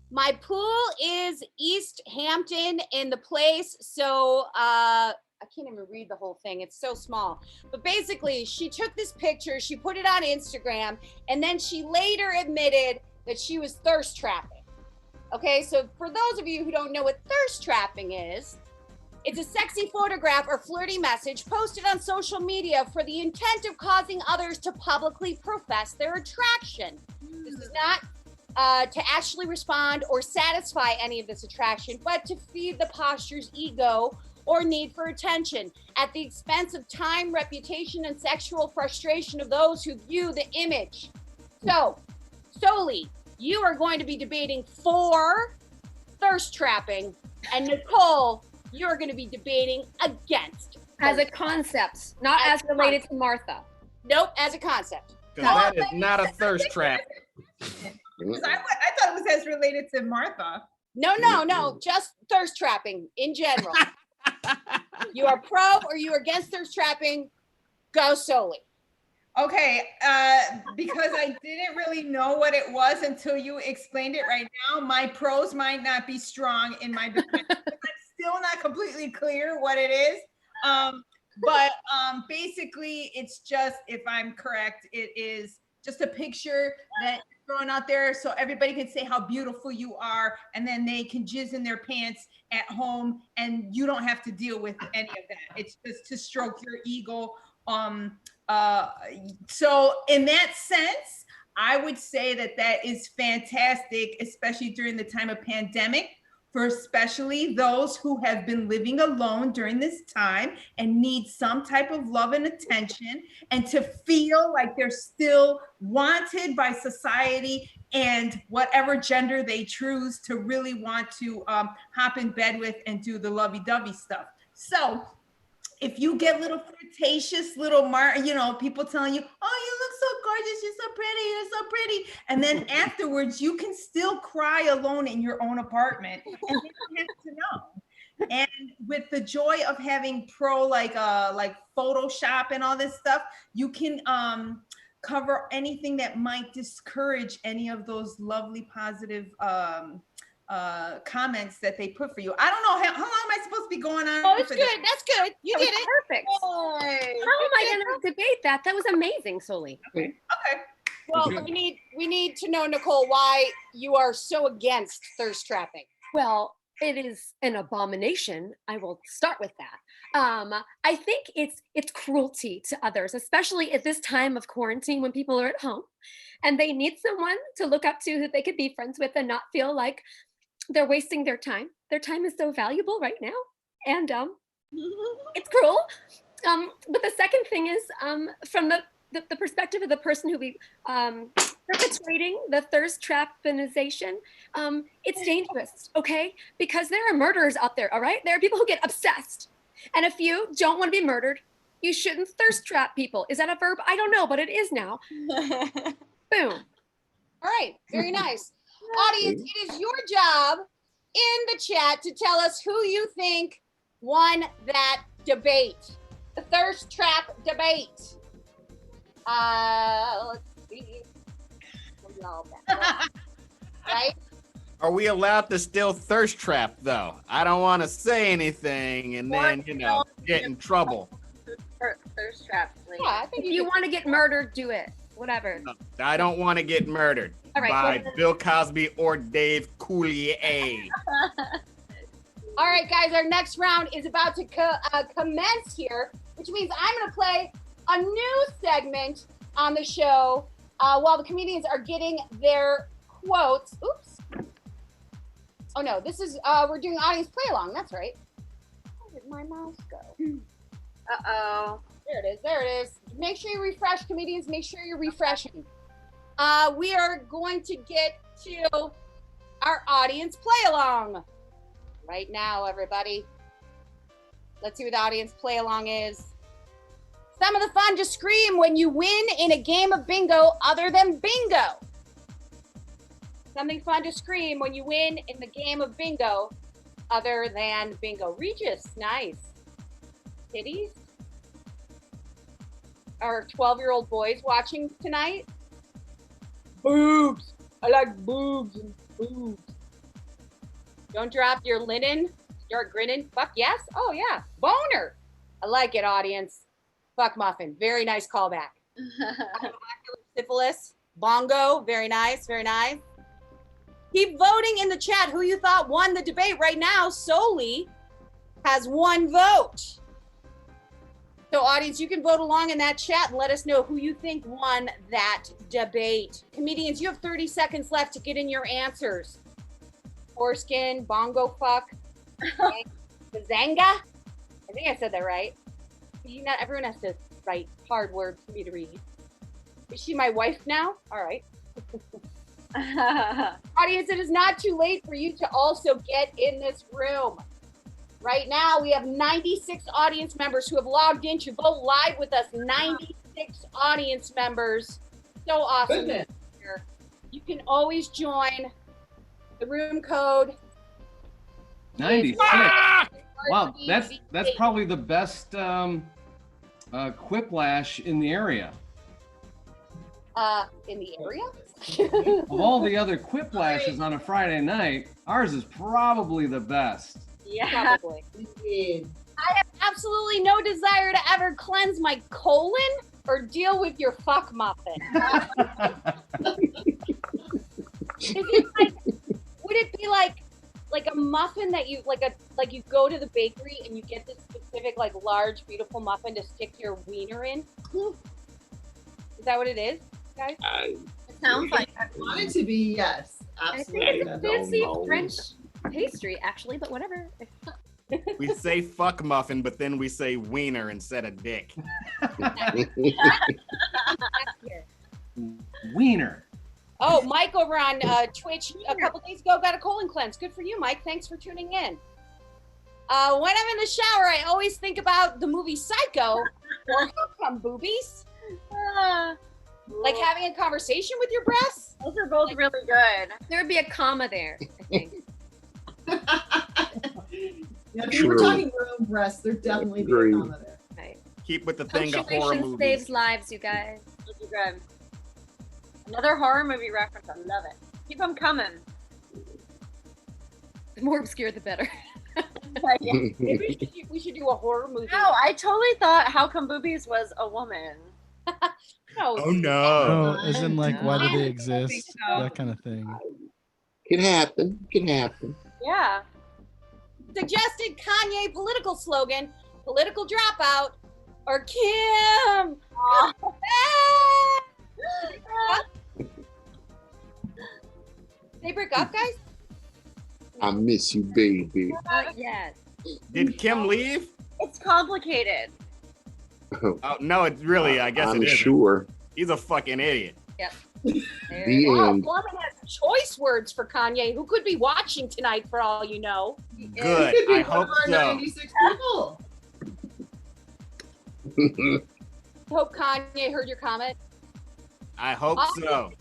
"My pool is East Hampton in the place." So I can't even read the whole thing. It's so small. But basically, she took this picture, she put it on Instagram, and then she later admitted that she was thirst trapping. Okay, so for those of you who don't know what thirst trapping is, it's a sexy photograph or flirty message posted on social media for the intent of causing others to publicly profess their attraction. This is not to actually respond or satisfy any of this attraction, but to feed the posture's ego or need for attention at the expense of time, reputation, and sexual frustration of those who view the image. So, Soli, you are going to be debating for thirst trapping, and Nicole, you're going to be debating against. As a concept, not as related to Martha. Nope, as a concept. Because that is not a thirst trap. Because I thought it was as related to Martha. No, just thirst trapping in general. You are pro or you are against thirst trapping, go Soli. Okay, because I didn't really know what it was until you explained it right now. My pros might not be strong in my defense. I'm still not completely clear what it is. But basically, it's just, if I'm correct, it is just a picture that thrown out there so everybody can say how beautiful you are, and then they can jizz in their pants at home, and you don't have to deal with any of that. It's just to stroke your ego. So in that sense, I would say that that is fantastic, especially during the time of pandemic, for especially those who have been living alone during this time and need some type of love and attention, and to feel like they're still wanted by society and whatever gender they choose to really want to hop in bed with and do the lovey-dovey stuff. So if you get little flirtatious little people telling you, "Oh, you look so gorgeous, you're so pretty, you're so pretty," and then afterwards you can still cry alone in your own apartment, and they don't have to know. And with the joy of having pro like Photoshop and all this stuff, you can cover anything that might discourage any of those lovely positive comments that they put for you. I don't know how long am I supposed to be going on? Oh, it's good. That's good. You did it. Perfect. Yay. How am I going to debate that? That was amazing, Soli. Okay. Well, we need to know, Nicole, why you are so against thirst trapping. Well, it is an abomination. I will start with that. I think it's cruelty to others, especially at this time of quarantine when people are at home and they need someone to look up to that they could be friends with and not feel like they're wasting their time. Their time is so valuable right now, and it's cruel. But the second thing is from the perspective of the person who be perpetrating the thirst trapinization, it's dangerous, okay? Because there are murderers out there, all right? There are people who get obsessed. And if you don't want to be murdered, you shouldn't thirst trap people. Is that a verb? I don't know, but it is now. Boom. All right, very nice. Audience, it is your job in the chat to tell us who you think won that debate. The thirst trap debate. Let's see. Right? Are we allowed to still thirst trap though? I don't want to say anything and then, get in trouble. Thirst trap, please. Yeah, I think if you want to get murdered, do it. Whatever. I don't want to get murdered All right, by well, Bill Cosby or Dave Coulier. All right, guys, our next round is about to commence here, which means I'm going to play a new segment on the show while the comedians are getting their quotes. Oops. Oh, no, this is, we're doing audience play along. That's right. Where did my mouse go? Uh-oh. There it is. There it is. Make sure you refresh, comedians. Make sure you're refreshing. We are going to get to our audience play along right now, everybody. Let's see what the audience play along is. Some of the fun, just scream when you win in a game of bingo other than bingo. Something fun to scream when you win in the game of bingo other than bingo. Regis, nice. Titties? Our 12-year-old boys watching tonight? Boobs. I like boobs and boobs. Don't drop your linen. Start grinning. Fuck yes. Oh yeah. Boner. I like it, audience. Fuck muffin. Very nice callback. Syphilis. Bongo. Very nice. Very nice. Keep voting in the chat who you thought won the debate right now. Soli has 1 vote. So audience, you can vote along in that chat and let us know who you think won that debate. Comedians, you have 30 seconds left to get in your answers. Foreskin, bongo fuck, Zanga. I think I said that right. Not everyone has to write hard words for me to read. Is she my wife now? All right. Audience, it is not too late for you to also get in this room. Right now, we have 96 audience members who have logged in to vote live with us. 96 audience members. So awesome. Goodness. You can always join the room code. 96. Wow, that's probably the best quiplash in the area. In the area? Of all the other quiplashes on a Friday night, ours is probably the best. Yeah. Probably. I have absolutely no desire to ever cleanse my colon or deal with your fuck muffin. Would it be like a muffin that you like you go to the bakery and you get this specific large beautiful muffin to stick your wiener in? Is that what it is, guys? It sounds like I want it to be, yes. Absolutely. I think it's a fancy French pastry, actually, but whatever. We say fuck muffin, but then we say wiener instead of dick. Wiener. Oh, Mike over on Twitch a couple days ago got a colon cleanse. Good for you, Mike. Thanks for tuning in. When I'm in the shower, I always think about the movie Psycho or How Come Boobies. Like having a conversation with your breasts. Those are both really good. There would be a comma there, I think. Yeah, if you were talking your own breasts, there'd definitely be a comma there. Right. Keep with the thing of horror Punctuation movies. saves lives, you guys. Really good. Another horror movie reference. I love it. Keep them coming. The more obscure, the better. Maybe we should do a horror movie. No, I totally thought How Come Boobies was a woman. No. Oh no. Oh, as in why do they exist? That kind of thing. Can happen. Can happen. Yeah. suggested Kanye political slogan, political dropout, or Kim. They break up, guys? I miss you, baby. Not yet. Did Kim leave? It's complicated. Oh no, it's really. I guess I'm it is. sure. He's a fucking idiot. Yep. The Wow, end. Foreman has choice words for Kanye, who could be watching tonight for all you know. Good. Could be I one hope of our so. 96 people. Hope Kanye heard your comment. I hope so.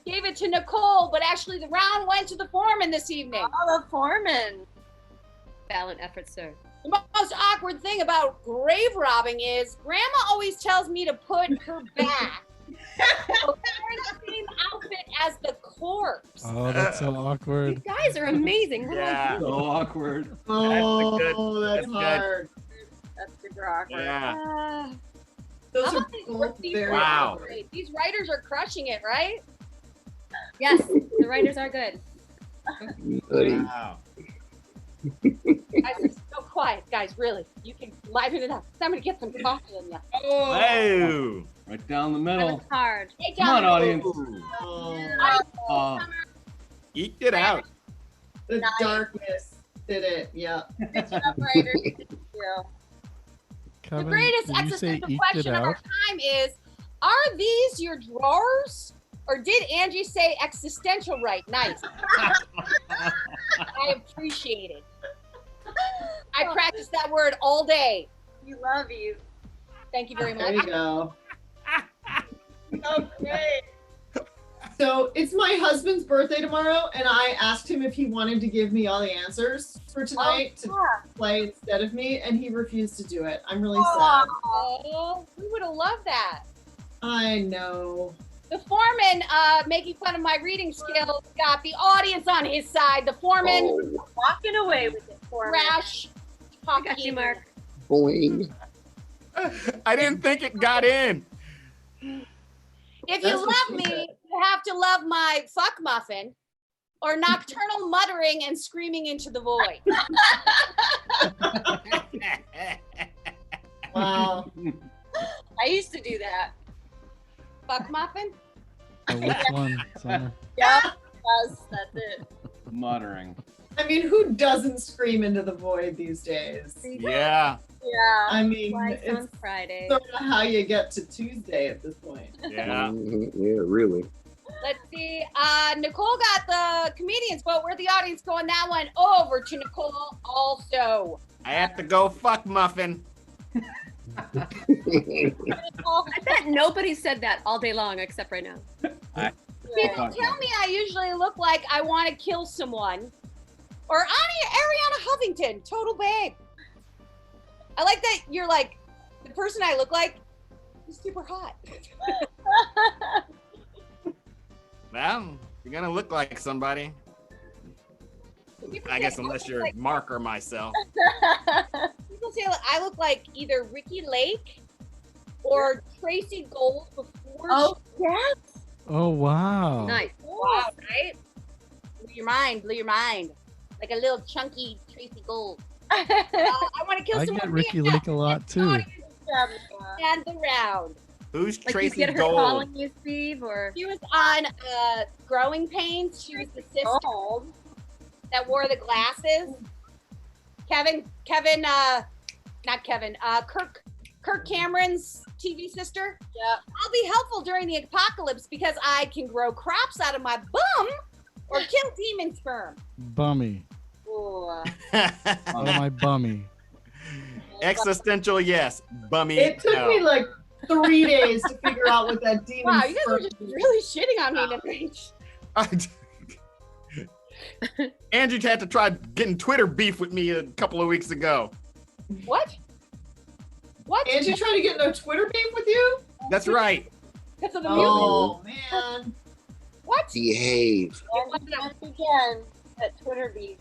Gave it to Nicole, but actually the round went to the foreman this evening. Oh, the foreman. Valiant effort, sir. The most awkward thing about grave robbing is Grandma always tells me to put her back. Wearing the same outfit as the corpse. Oh, that's so awkward. You guys are amazing. We're Yeah. So awkward. Oh, That's that's good. hard. That's super awkward. Yeah. Those How are about these- both these very Wow. awkward. These writers are crushing it, right? Yes, the writers are good. Buddy. Wow. Guys, it's so quiet, guys. Really, you can liven it up. I'm gonna get some coffee in you. Whoa. Right down the middle. It's hard. Hey, Come on, John. audience. Oh, Eat it out. the darkness did it. Yeah. Good job, writers. Thank you. Kevin, The greatest did you say existential eked it question of our out? time is: are these your drawers, or did Angie say existential right? Nice. I appreciate it. I practice that word all day. We love you. Thank you very There much. you go. Okay. So it's my husband's birthday tomorrow, and I asked him if he wanted to give me all the answers for tonight to play instead of me, and he refused to do it. I'm really sad. Oh, we would have loved that. I know. The foreman, making fun of my reading skills, got the audience on his side. The foreman, Oh, Walking away with it for me. crash I got you, Mark. boing. I didn't think it got in. if That's you what love she me, said. you have to love my fuck muffin or nocturnal muttering and screaming into the void. Wow. I used to do that. Fuck muffin? Oh, which one, Summer? Yes, that's it. Muttering. I mean, who doesn't scream into the void these days? Yeah. Yeah. I mean, Twice on it's Friday. sort of how you get to Tuesday at this point. Yeah. Yeah, really. Let's see. Nicole got the comedians vote. Where'd the audience go on that one? Over to Nicole also. I have to go fuck muffin. I bet nobody said that all day long except right now. People tell me I usually look like I want to kill someone. Or Ariana Huffington, total babe. I like that you're like, the person I look like is super hot. Well, you're gonna look like somebody. I guess unless you're Mark or myself. People say I look like either Ricky Lake or Tracy Gold before. Oh, yes. Oh, wow. Nice. Wow, right? Blew your mind. Like a little chunky Tracy Gold. I want to kill I someone. get Ricky Lake a lot, too. And the round. Who's Like you Tracy get her Gold? calling you, Steve, or She was on Growing Pains. She was the sister that wore the glasses. Kirk Cameron's TV sister. Yeah. I'll be helpful during the apocalypse because I can grow crops out of my bum or kill demon sperm. Bummy. Ooh. Out of my bummy. Existential, yes. Bummy, It took no. me like 3 days to figure out what that demon. Wow, you guys are just sperm is. really shitting on me tonight. Andrew had to try getting Twitter beef with me a couple of weeks ago. What? What? Andrew trying to get no Twitter beef with you? That's right. Because of the music. Oh man. What? Behave. Once again, that Twitter beef.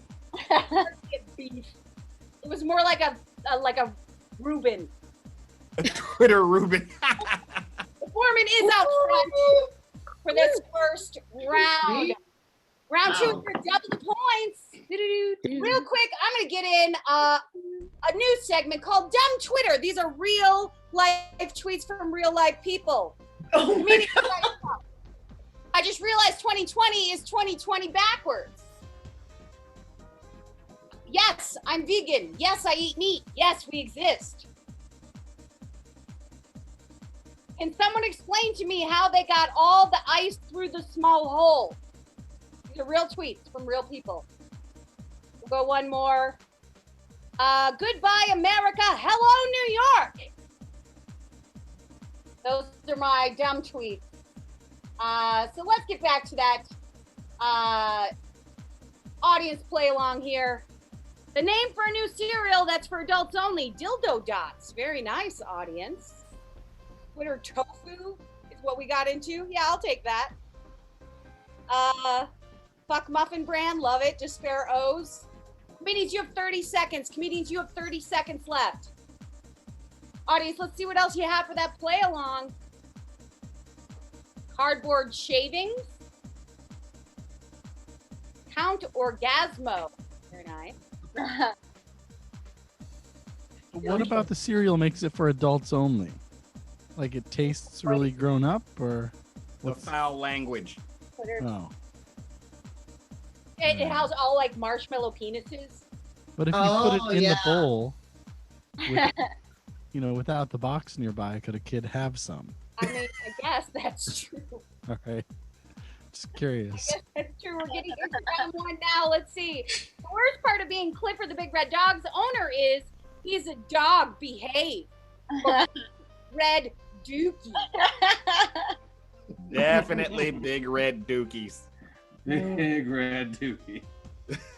Beef. It was more like a Reuben. Twitter Ruben. The foreman is out front for this first round. Round two for double the points. Real quick, I'm going to get in a new segment called Dumb Twitter. These are real life tweets from real life people. Oh my God. I just realized 2020 is 2020 backwards. Yes, I'm vegan. Yes, I eat meat. Yes, we exist. Can someone explain to me how they got all the ice through the small hole? These are real tweets from real people. We'll go one more. Goodbye, America. Hello, New York. Those are my dumb tweets. So let's get back to that audience play along here. The name for a new cereal that's for adults only, Dildo Dots. Very nice, audience. Twitter tofu is what we got into. Yeah, I'll take that. Fuck Muffin Brand, love it. Just spare O's. Comedians, you have 30 seconds. Comedians, you have 30 seconds left. Audience, let's see what else you have for that play along. Cardboard shavings. Count Orgasmo. Very nice. What about the cereal makes it for adults only? Like it tastes really grown up, or The foul language. Oh. It has all like marshmallow penises. But if you put it in the bowl, with, without the box nearby, could a kid have some? I mean, I guess that's true. All right. Just curious. I guess that's true. We're getting into round one now. Let's see. The worst part of being Clifford the Big Red Dog's owner is he's a dog. Behave. Red Dookie. Definitely big red dookies. Big red dookie.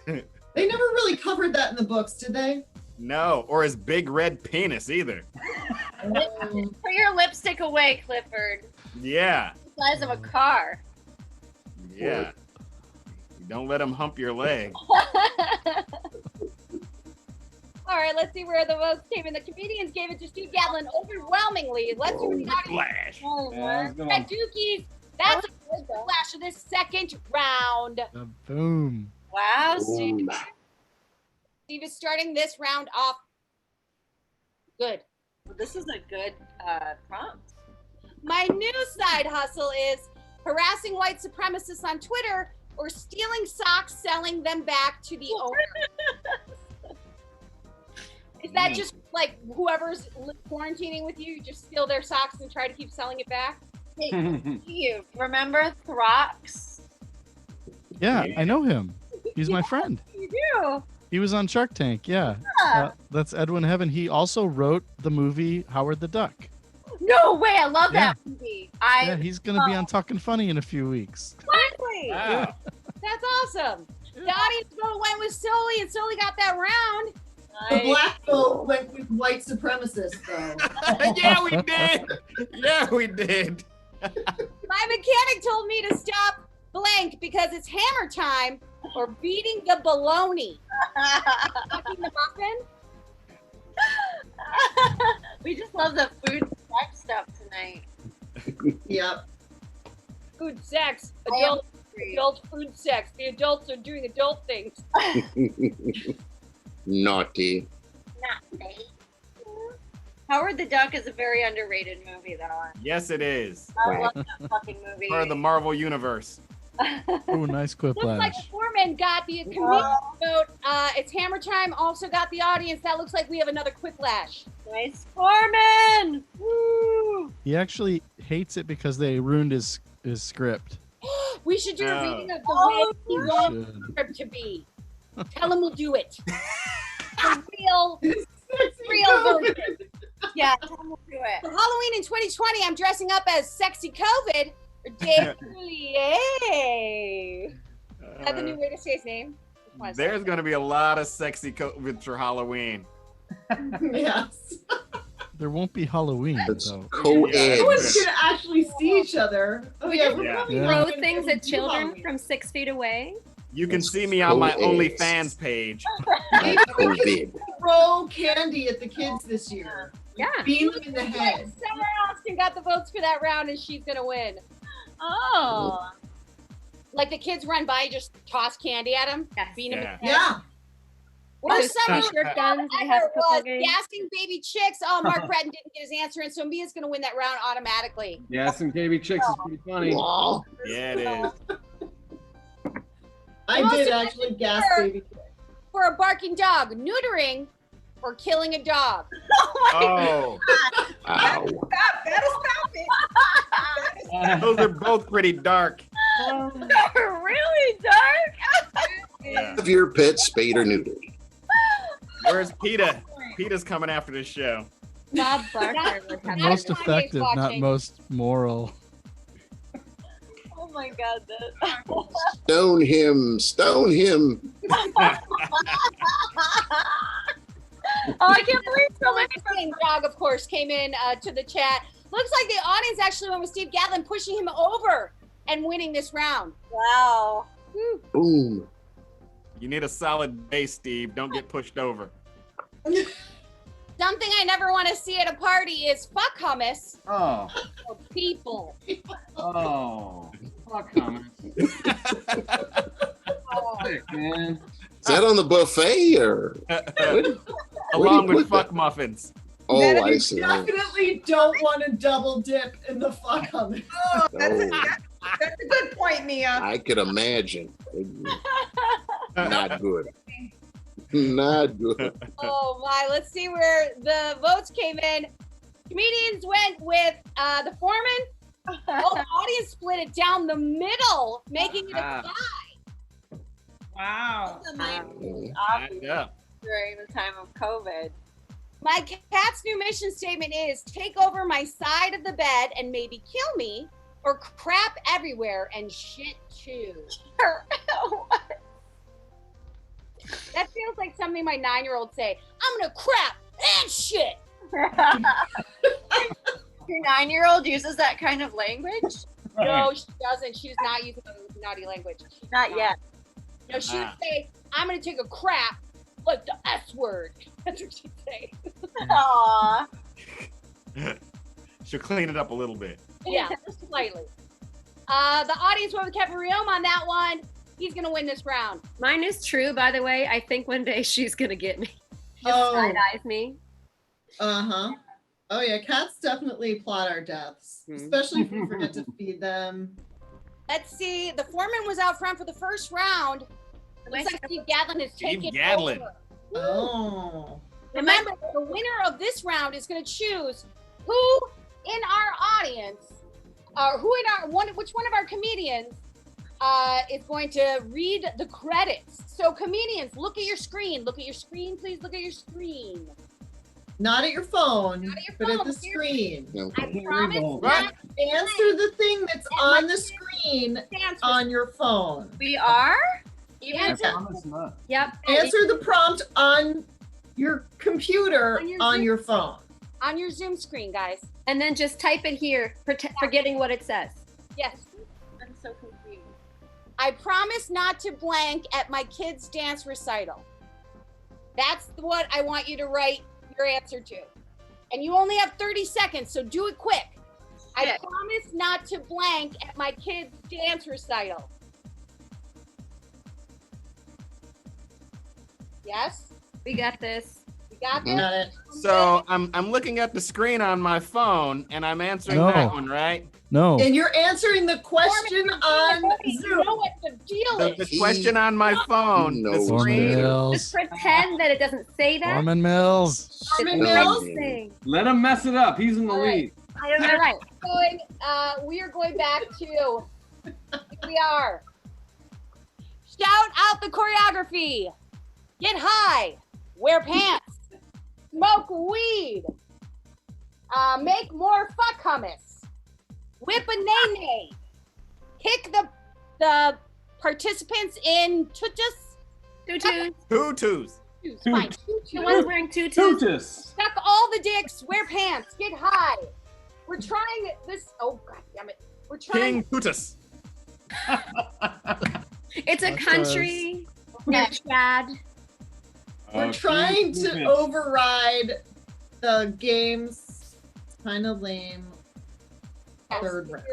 They never really covered that in the books, did they? No, or his big red penis either. Put your lipstick away, Clifford. Yeah, The size of a car. yeah. Don't let him hump your leg. All right, let's see where the votes came in. The comedians gave it to Stu Gatlin overwhelmingly. Let's see what we got. Flash. Red Dookies. That's a good flash of this second round. Boom. Wow, Boom. Steve is starting this round off good. Well, this is a good prompt. My new side hustle is harassing white supremacists on Twitter or stealing socks, selling them back to the owner. Is that just like whoever's quarantining with you, you just steal their socks and try to keep selling it back? Hey, Steve, remember Throx? Yeah, I know him. He's my friend. You do? He was on Shark Tank. Yeah. That's Edwin Heaven. He also wrote the movie Howard the Duck. No way, I love that movie. Yeah, he's going to be on Talking Funny in a few weeks. Exactly. Wow. That's awesome. The audience vote went with Sully, and Sully got that round. The black vote went with white supremacists, though. Yeah, we did. Yeah, we did. My mechanic told me to stop blank because it's hammer time or beating the baloney. Fucking the muffin? We just love the food sex stuff tonight. Yep. Food sex. Adult food sex. The adults are doing adult things. Naughty. Howard the Duck is a very underrated movie, though. Yes, it is. I love that fucking movie. Part of the Marvel universe. Oh, nice Looks like quiplash. the foreman got the comedian vote. It's hammer time. Also got the audience. That looks like we have another quiplash. Nice foreman. Woo! He actually hates it because they ruined his script. We should do a reading of the way he We wants should. the script to be. Tell him we'll do it. The real version. Yeah, tell him we'll do it. For Halloween in 2020, I'm dressing up as Sexy COVID or Dave Coulier. Is that the new way to say his name? There's going to be a lot of sexy COVID for Halloween. Yes. There won't be Halloween, though. No one's gonna actually see each other. Oh yeah, we're probably Yeah. Throw not things gonna at do children Halloween. from 6 feet away. You can see me on my OnlyFans page. Maybe we can throw candy at the kids this year. Yeah. Beam them in the head. Sarah Austin got the votes for that round, and she's gonna win. Oh. like the kids run by, just toss candy at them. Yes. Beat 'em in Yeah. the head. Or Those some t-shirt guns they have whatever it football was, games. gassing baby chicks. Oh, Mark Breton didn't get his answer in, so Mia's gonna win that round automatically. Yes, and KB Chicks is pretty funny. Yeah, it is. I Most did effective actually gas cure baby. for a barking dog, neutering or killing a dog. Oh, Ow. That'll stop it. those are both pretty dark. They're really dark. Yeah. Have your pet spayed or neutered? Where's PETA? PETA's coming after this show. Bob Barker would have Most Kanye's effective, not watching. most moral. Oh my god, Stone him. Stone him. Oh, I can't believe so many dog, of course, came in to the chat. Looks like the audience actually went with Steve Gatlin, pushing him over and winning this round. Wow. Boom. You need a solid base, Steve. Don't get pushed over. Something I never want to see at a party is fuck hummus Oh. for people. Oh. Fuck hummus. Sick, man. Is that on the buffet or? Along put with fuck muffins. Oh, That I you see. definitely don't want to double dip in the fuck hummus. Oh, that's Oh, a good point, Mia. I could imagine. Not good. Not good. Oh my, let's see where the votes came in. Comedians went with the foreman. Well, the audience split it down the middle, making it a tie. Wow. Yeah. During the time of COVID. My cat's new mission statement is take over my side of the bed and maybe kill me, or crap everywhere and shit too. That feels like something my 9-year-old say. I'm gonna crap and shit. Your 9-year-old uses that kind of language? No, she doesn't. She's not using naughty language. Not yet. No, she would say, I'm gonna take a crap like the S word. That's what she'd say. Aww. She'll clean it up a little bit. Yeah, just slightly. The audience went with Kevin Riom on that one. He's gonna win this round. Mine is true, by the way. I think one day she's gonna get me. Just Oh. side-eyes me. Uh-huh. Oh yeah, cats definitely plot our deaths, especially if we forget to feed them. Let's see. The foreman was out front for the first round. It looks like Steve Gatlin is Steve taking Gatlin. over. Oh. Remember, the winner of this round is going to choose who in our audience, which one of our comedians is going to read the credits. So comedians, look at your screen. Look at your screen, please. Look at your screen. Not at your phone, Not at your but phone, at the but here- screen. I promise What? not Answer the thing that's on the screen answer. on your phone. We are? I Even promise not. Yep. Answer the prompt on your computer on your phone. On your Zoom screen, guys. And then just type it here, forgetting what it says. Yes. I'm so confused. I promise not to blank at my kid's dance recital. That's what I want you to write your answer to. And you only have 30 seconds, so do it quick. I Yeah. promise not to blank at my kid's dance recital. Yes? We got this. You got this? Got it. So I'm looking at the screen on my phone and I'm answering No. that one, right? No. And you're answering the question on You Zoom. know what the deal The is. question on my phone, the knows. Foreman screen. Just Mills. pretend that it doesn't say that. Foreman Mills. Foreman It's Mills? thing. Let him mess it up. He's in the All right. lead. All right. We are going back to, here we are. Shout out the choreography. Get high. Wear pants. Smoke weed. Make more fuck hummus. Whip a nay-nay. Kick the participants in tutus. Tutus. Tutus. Fine. The one's wearing tutus. Tutus. Suck all the dicks. Wear pants. Get high. We're trying this. Oh, God damn it. We're trying. King Tutus. It's a country. Near Chad. We're trying to override the game's kind of lame Third round.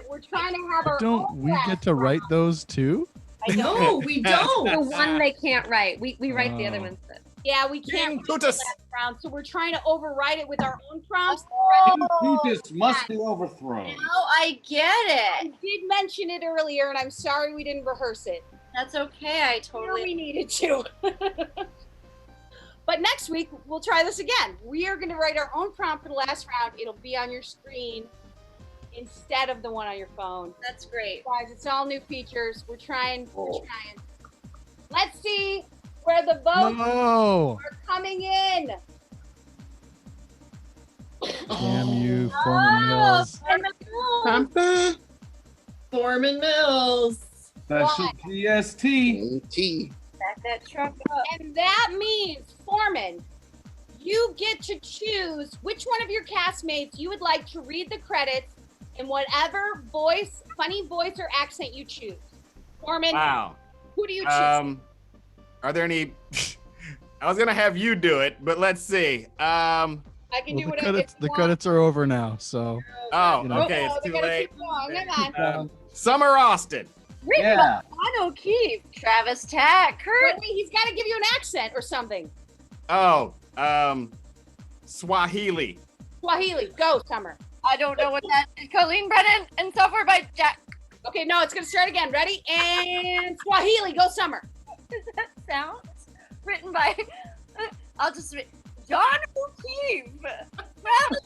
We're trying to have our Don't own we get to write those too? No, we don't. The one they can't write. We write the other ones. Yeah, we can't King read the Tutus. last round, so we're trying to override it with our own prompts. Brutus must be overthrown. Oh, I get I it. did mention it earlier, and I'm sorry we didn't rehearse it. That's okay. I Sure, totally. we needed to. But next week, we'll try this again. We are going to write our own prompt for the last round. It'll be on your screen instead of the one on your phone. That's great. Guys, it's all new features. We're trying. Let's see where the votes No. are coming in. Damn you, Foreman Mills. Foreman Mills. Special TST. Back that truck up. And that means, Foreman, you get to choose which one of your castmates you would like to read the credits in whatever voice, funny voice or accent you choose. Foreman, Wow. who do you choose? Are there any? I was gonna have you do it, but let's see. I can Well, do the whatever. credits, the credits are over now, so. Oh, You know. okay, it's we too gotta late. keep going. Come on. Summer Austin. Written Yeah. by John O'Keefe. Travis Tack. Kurt. Wait, he's got to give you an accent or something. Oh, Swahili. Swahili, go, Summer. I don't know what that is. Colleen Brennan and software by Jack. Okay, no, it's going to start again. Ready? And Swahili, go, Summer. Does that sound? Written by. I'll just read. John O'Keefe. Travis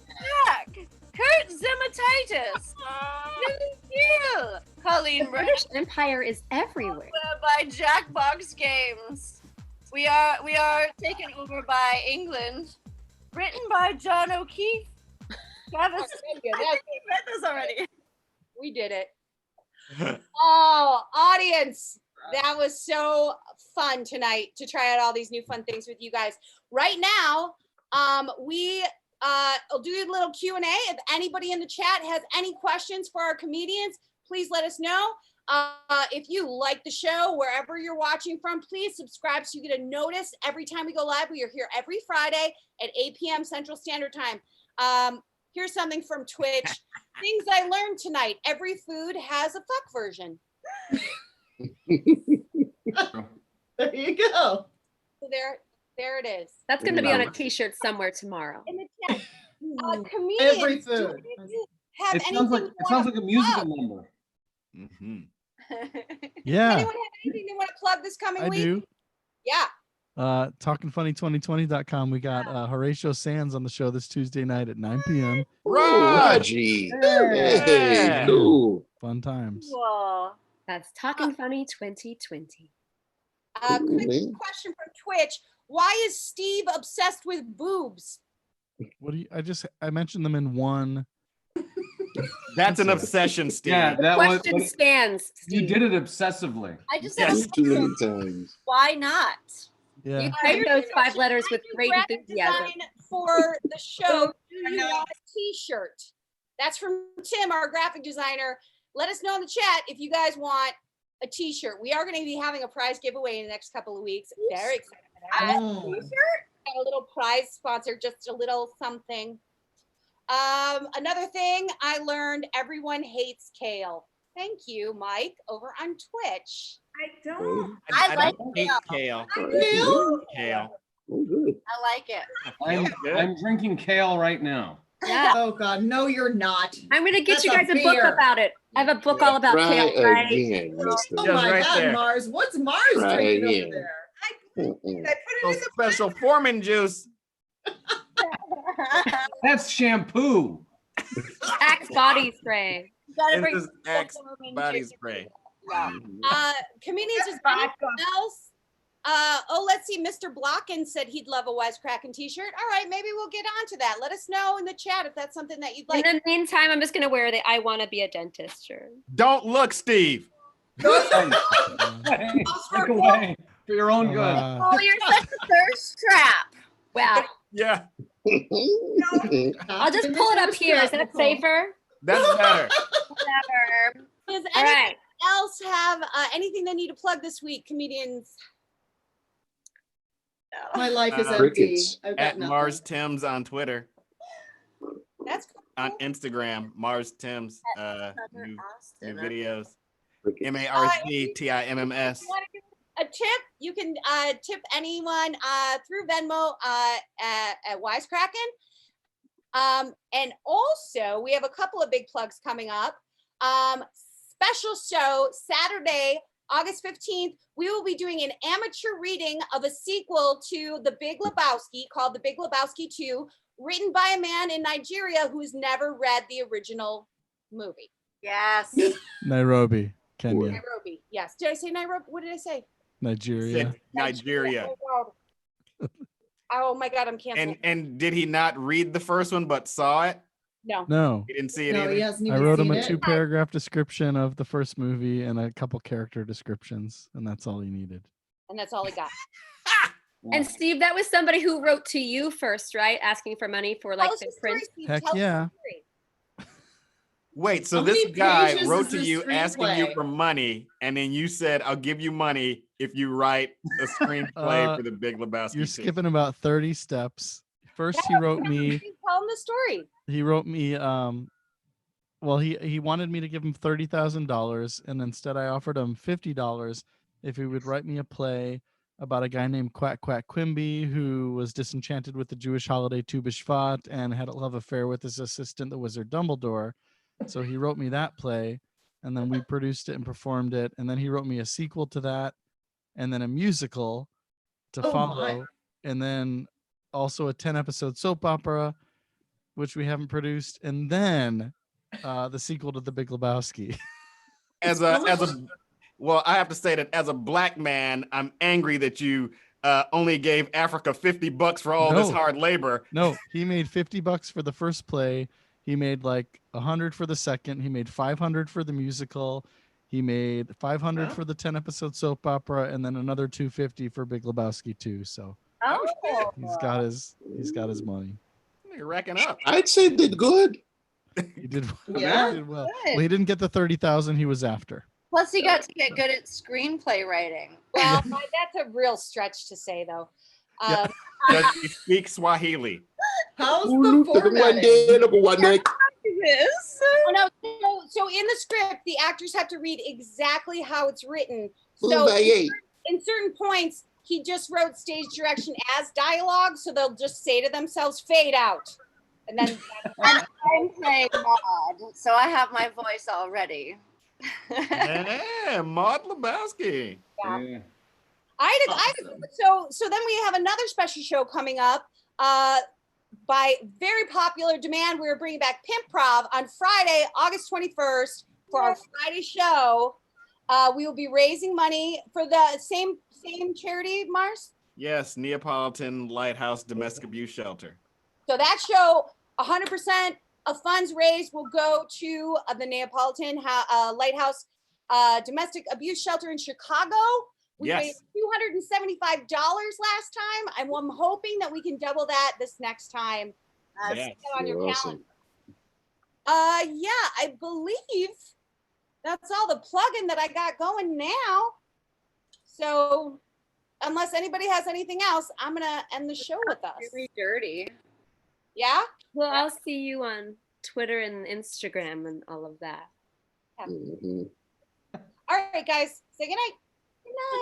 Tack. Kurt Zematitis. Lily Gill. Colleen The Brennan. British Empire is everywhere. By Jackbox Games. We are taken over by England. Written by John O'Keefe. Travis. That's good. I think we read this already. We did it. Oh, audience, that was so fun tonight to try out all these new fun things with you guys. Right now, we'll do a little Q&A. If anybody in the chat has any questions for our comedians, please let us know. If you like the show, wherever you're watching from, please subscribe so you get a notice every time we go live. We are here every Friday at 8 p.m. Central Standard Time. Here's something from Twitch. Things I learned tonight. Every food has a fuck version. There you go. So there it is. That's going to be on a T-shirt somewhere tomorrow. In the chat. Comedians, Every do food. you have It anything sounds like a musical number. Mm-hmm. Yeah, Anyone have anything they want to plug this coming I week? do. Yeah. TalkingFunny2020.com. We got Horatio Sands on the show this Tuesday night at 9 p.m. Raji. Hey, cool. Fun times. Cool. That's Talking Funny 2020. Quick man. question from Twitch. Why is Steve obsessed with boobs? What do you? I mentioned them in one. That's an obsession, Steve. Yeah, that was. Question stands. You did it obsessively. I just Yes. have a Too many times. why not? Yeah. You typed those 5 letters with great Graphic enthusiasm. design for the show. Do you want a t-shirt? That's from Tim, our graphic designer. Let us know in the chat if you guys want a t-shirt. We are going to be having a prize giveaway in the next couple of weeks. Very excited for that. Got a little prize sponsor, just a little something. Another thing I learned, everyone hates kale. Thank you, Mike, over on Twitch. I don't. I like don't hate kale. You? Kale. Oh, good. I like it. I'm drinking kale right now. Yeah. Oh God, no, you're not. I'm going to get That's you a guys a book beer. about it. I have a book all about Try kale, right? again, mister. Oh Just my right God, there. Mars. What's Mars Try drinking again. over there? Mm-mm. I put it in So special Foreman juice. That's shampoo. Axe body spray. Gotta This bring is Axe body spray. Comedians, is anything else? Let's see. Mr. Blocken said he'd love a Wisecrackin t-shirt. All right, maybe we'll get on to that. Let us know in the chat if that's something that you'd like. In the meantime, I'm just going to wear the I want to be a dentist shirt. Don't look, Steve. Hey, look away for your own good. Oh, you're such a thirst trap. Wow. Yeah, I'll just pull it up here. Is that safer? that's better. Whatever. Does All anyone right. else have anything they need to plug this week, comedians? My life is empty. Crickets. I've got At nothing. Mars Tim's on Twitter. That's cool. on Instagram, Mars Timms, new videos. MarsTimms. A tip, you can tip anyone through Venmo at Wisecrackin. And also, we have a couple of big plugs coming up. Special show Saturday, August 15th. We will be doing an amateur reading of a sequel to The Big Lebowski called The Big Lebowski 2, written by a man in Nigeria who's never read the original movie. Yes. Nairobi, Kenya. Nairobi, yes. Did I say Nairobi? What did I say? Nigeria. Nigeria. Oh my God, I'm canceled. And did he not read the first one but saw it? No. He didn't see it No, either. he hasn't I even wrote him seen a it. 2-paragraph description of the first movie and a couple character descriptions, and that's all he needed. And that's all he got. And Steve, that was somebody who wrote to you first, right? Asking for money for like the print. Heck yeah. Wait, so How this many guy pages wrote is to this you asking you screenplay? for money, and then you said, "I'll give you money if you write a screenplay for The Big Lebowski." You're 2." skipping about 30 steps. First, he wrote me. Tell him the story. He wrote me. Well, he wanted me to give him $30,000, and instead I offered him $50 if he would write me a play about a guy named Quack Quack Quimby who was disenchanted with the Jewish holiday Tu B'Shvat and had a love affair with his assistant, the wizard Dumbledore. So he wrote me that play, and then we produced it and performed it. And then he wrote me a sequel to that, and then a musical to follow, and then also a 10-episode soap opera, which we haven't produced, and then the sequel to The Big Lebowski. Well, I have to say that as a black man, I'm angry that you only gave Africa $50 for all this hard labor. No, he made $50 for the first play. He made like $100 for the second. He made $500 for the musical. He made $500 for the 10-episode soap opera, and then another $250 for Big Lebowski 2. So he's got his money. You're racking up. I'd say did good. He did, Yeah, he did well. good. Well, he didn't get the 30,000 he was after. Plus, he got to get good at screenplay writing. Well, that's a real stretch to say, though. Does he speak Swahili? How's the formatting? Oh, no, so in the script, the actors have to read exactly how it's written. So in certain points, he just wrote stage direction as dialogue, so they'll just say to themselves, "Fade out," and then I'm playing Maud, so I have my voice already. Yeah, Maud Lebowski. Yeah. So then we have another special show coming up. By very popular demand, we're bringing back Pimprov on Friday, August 21st for our Friday show. We will be raising money for the same charity, Mars. Yes, Neapolitan Lighthouse Domestic Abuse Shelter. So that show, 100% of funds raised will go to the Neapolitan Lighthouse Domestic Abuse Shelter in Chicago. We raised $275 last time. I'm hoping that we can double that this next time. Stick that on your calendar. Yeah, I believe that's all the plug-in that I got going now. So unless anybody has anything else, I'm gonna end the show with us. Really dirty. Yeah? Well, I'll see you on Twitter and Instagram and all of that. Mm-hmm. All right, guys. Say goodnight.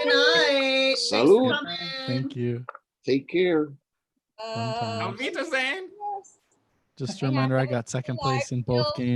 Good night. Salud. Thank you. Take care. Fun times. Alvita saying. Just a reminder, I got second place in both games.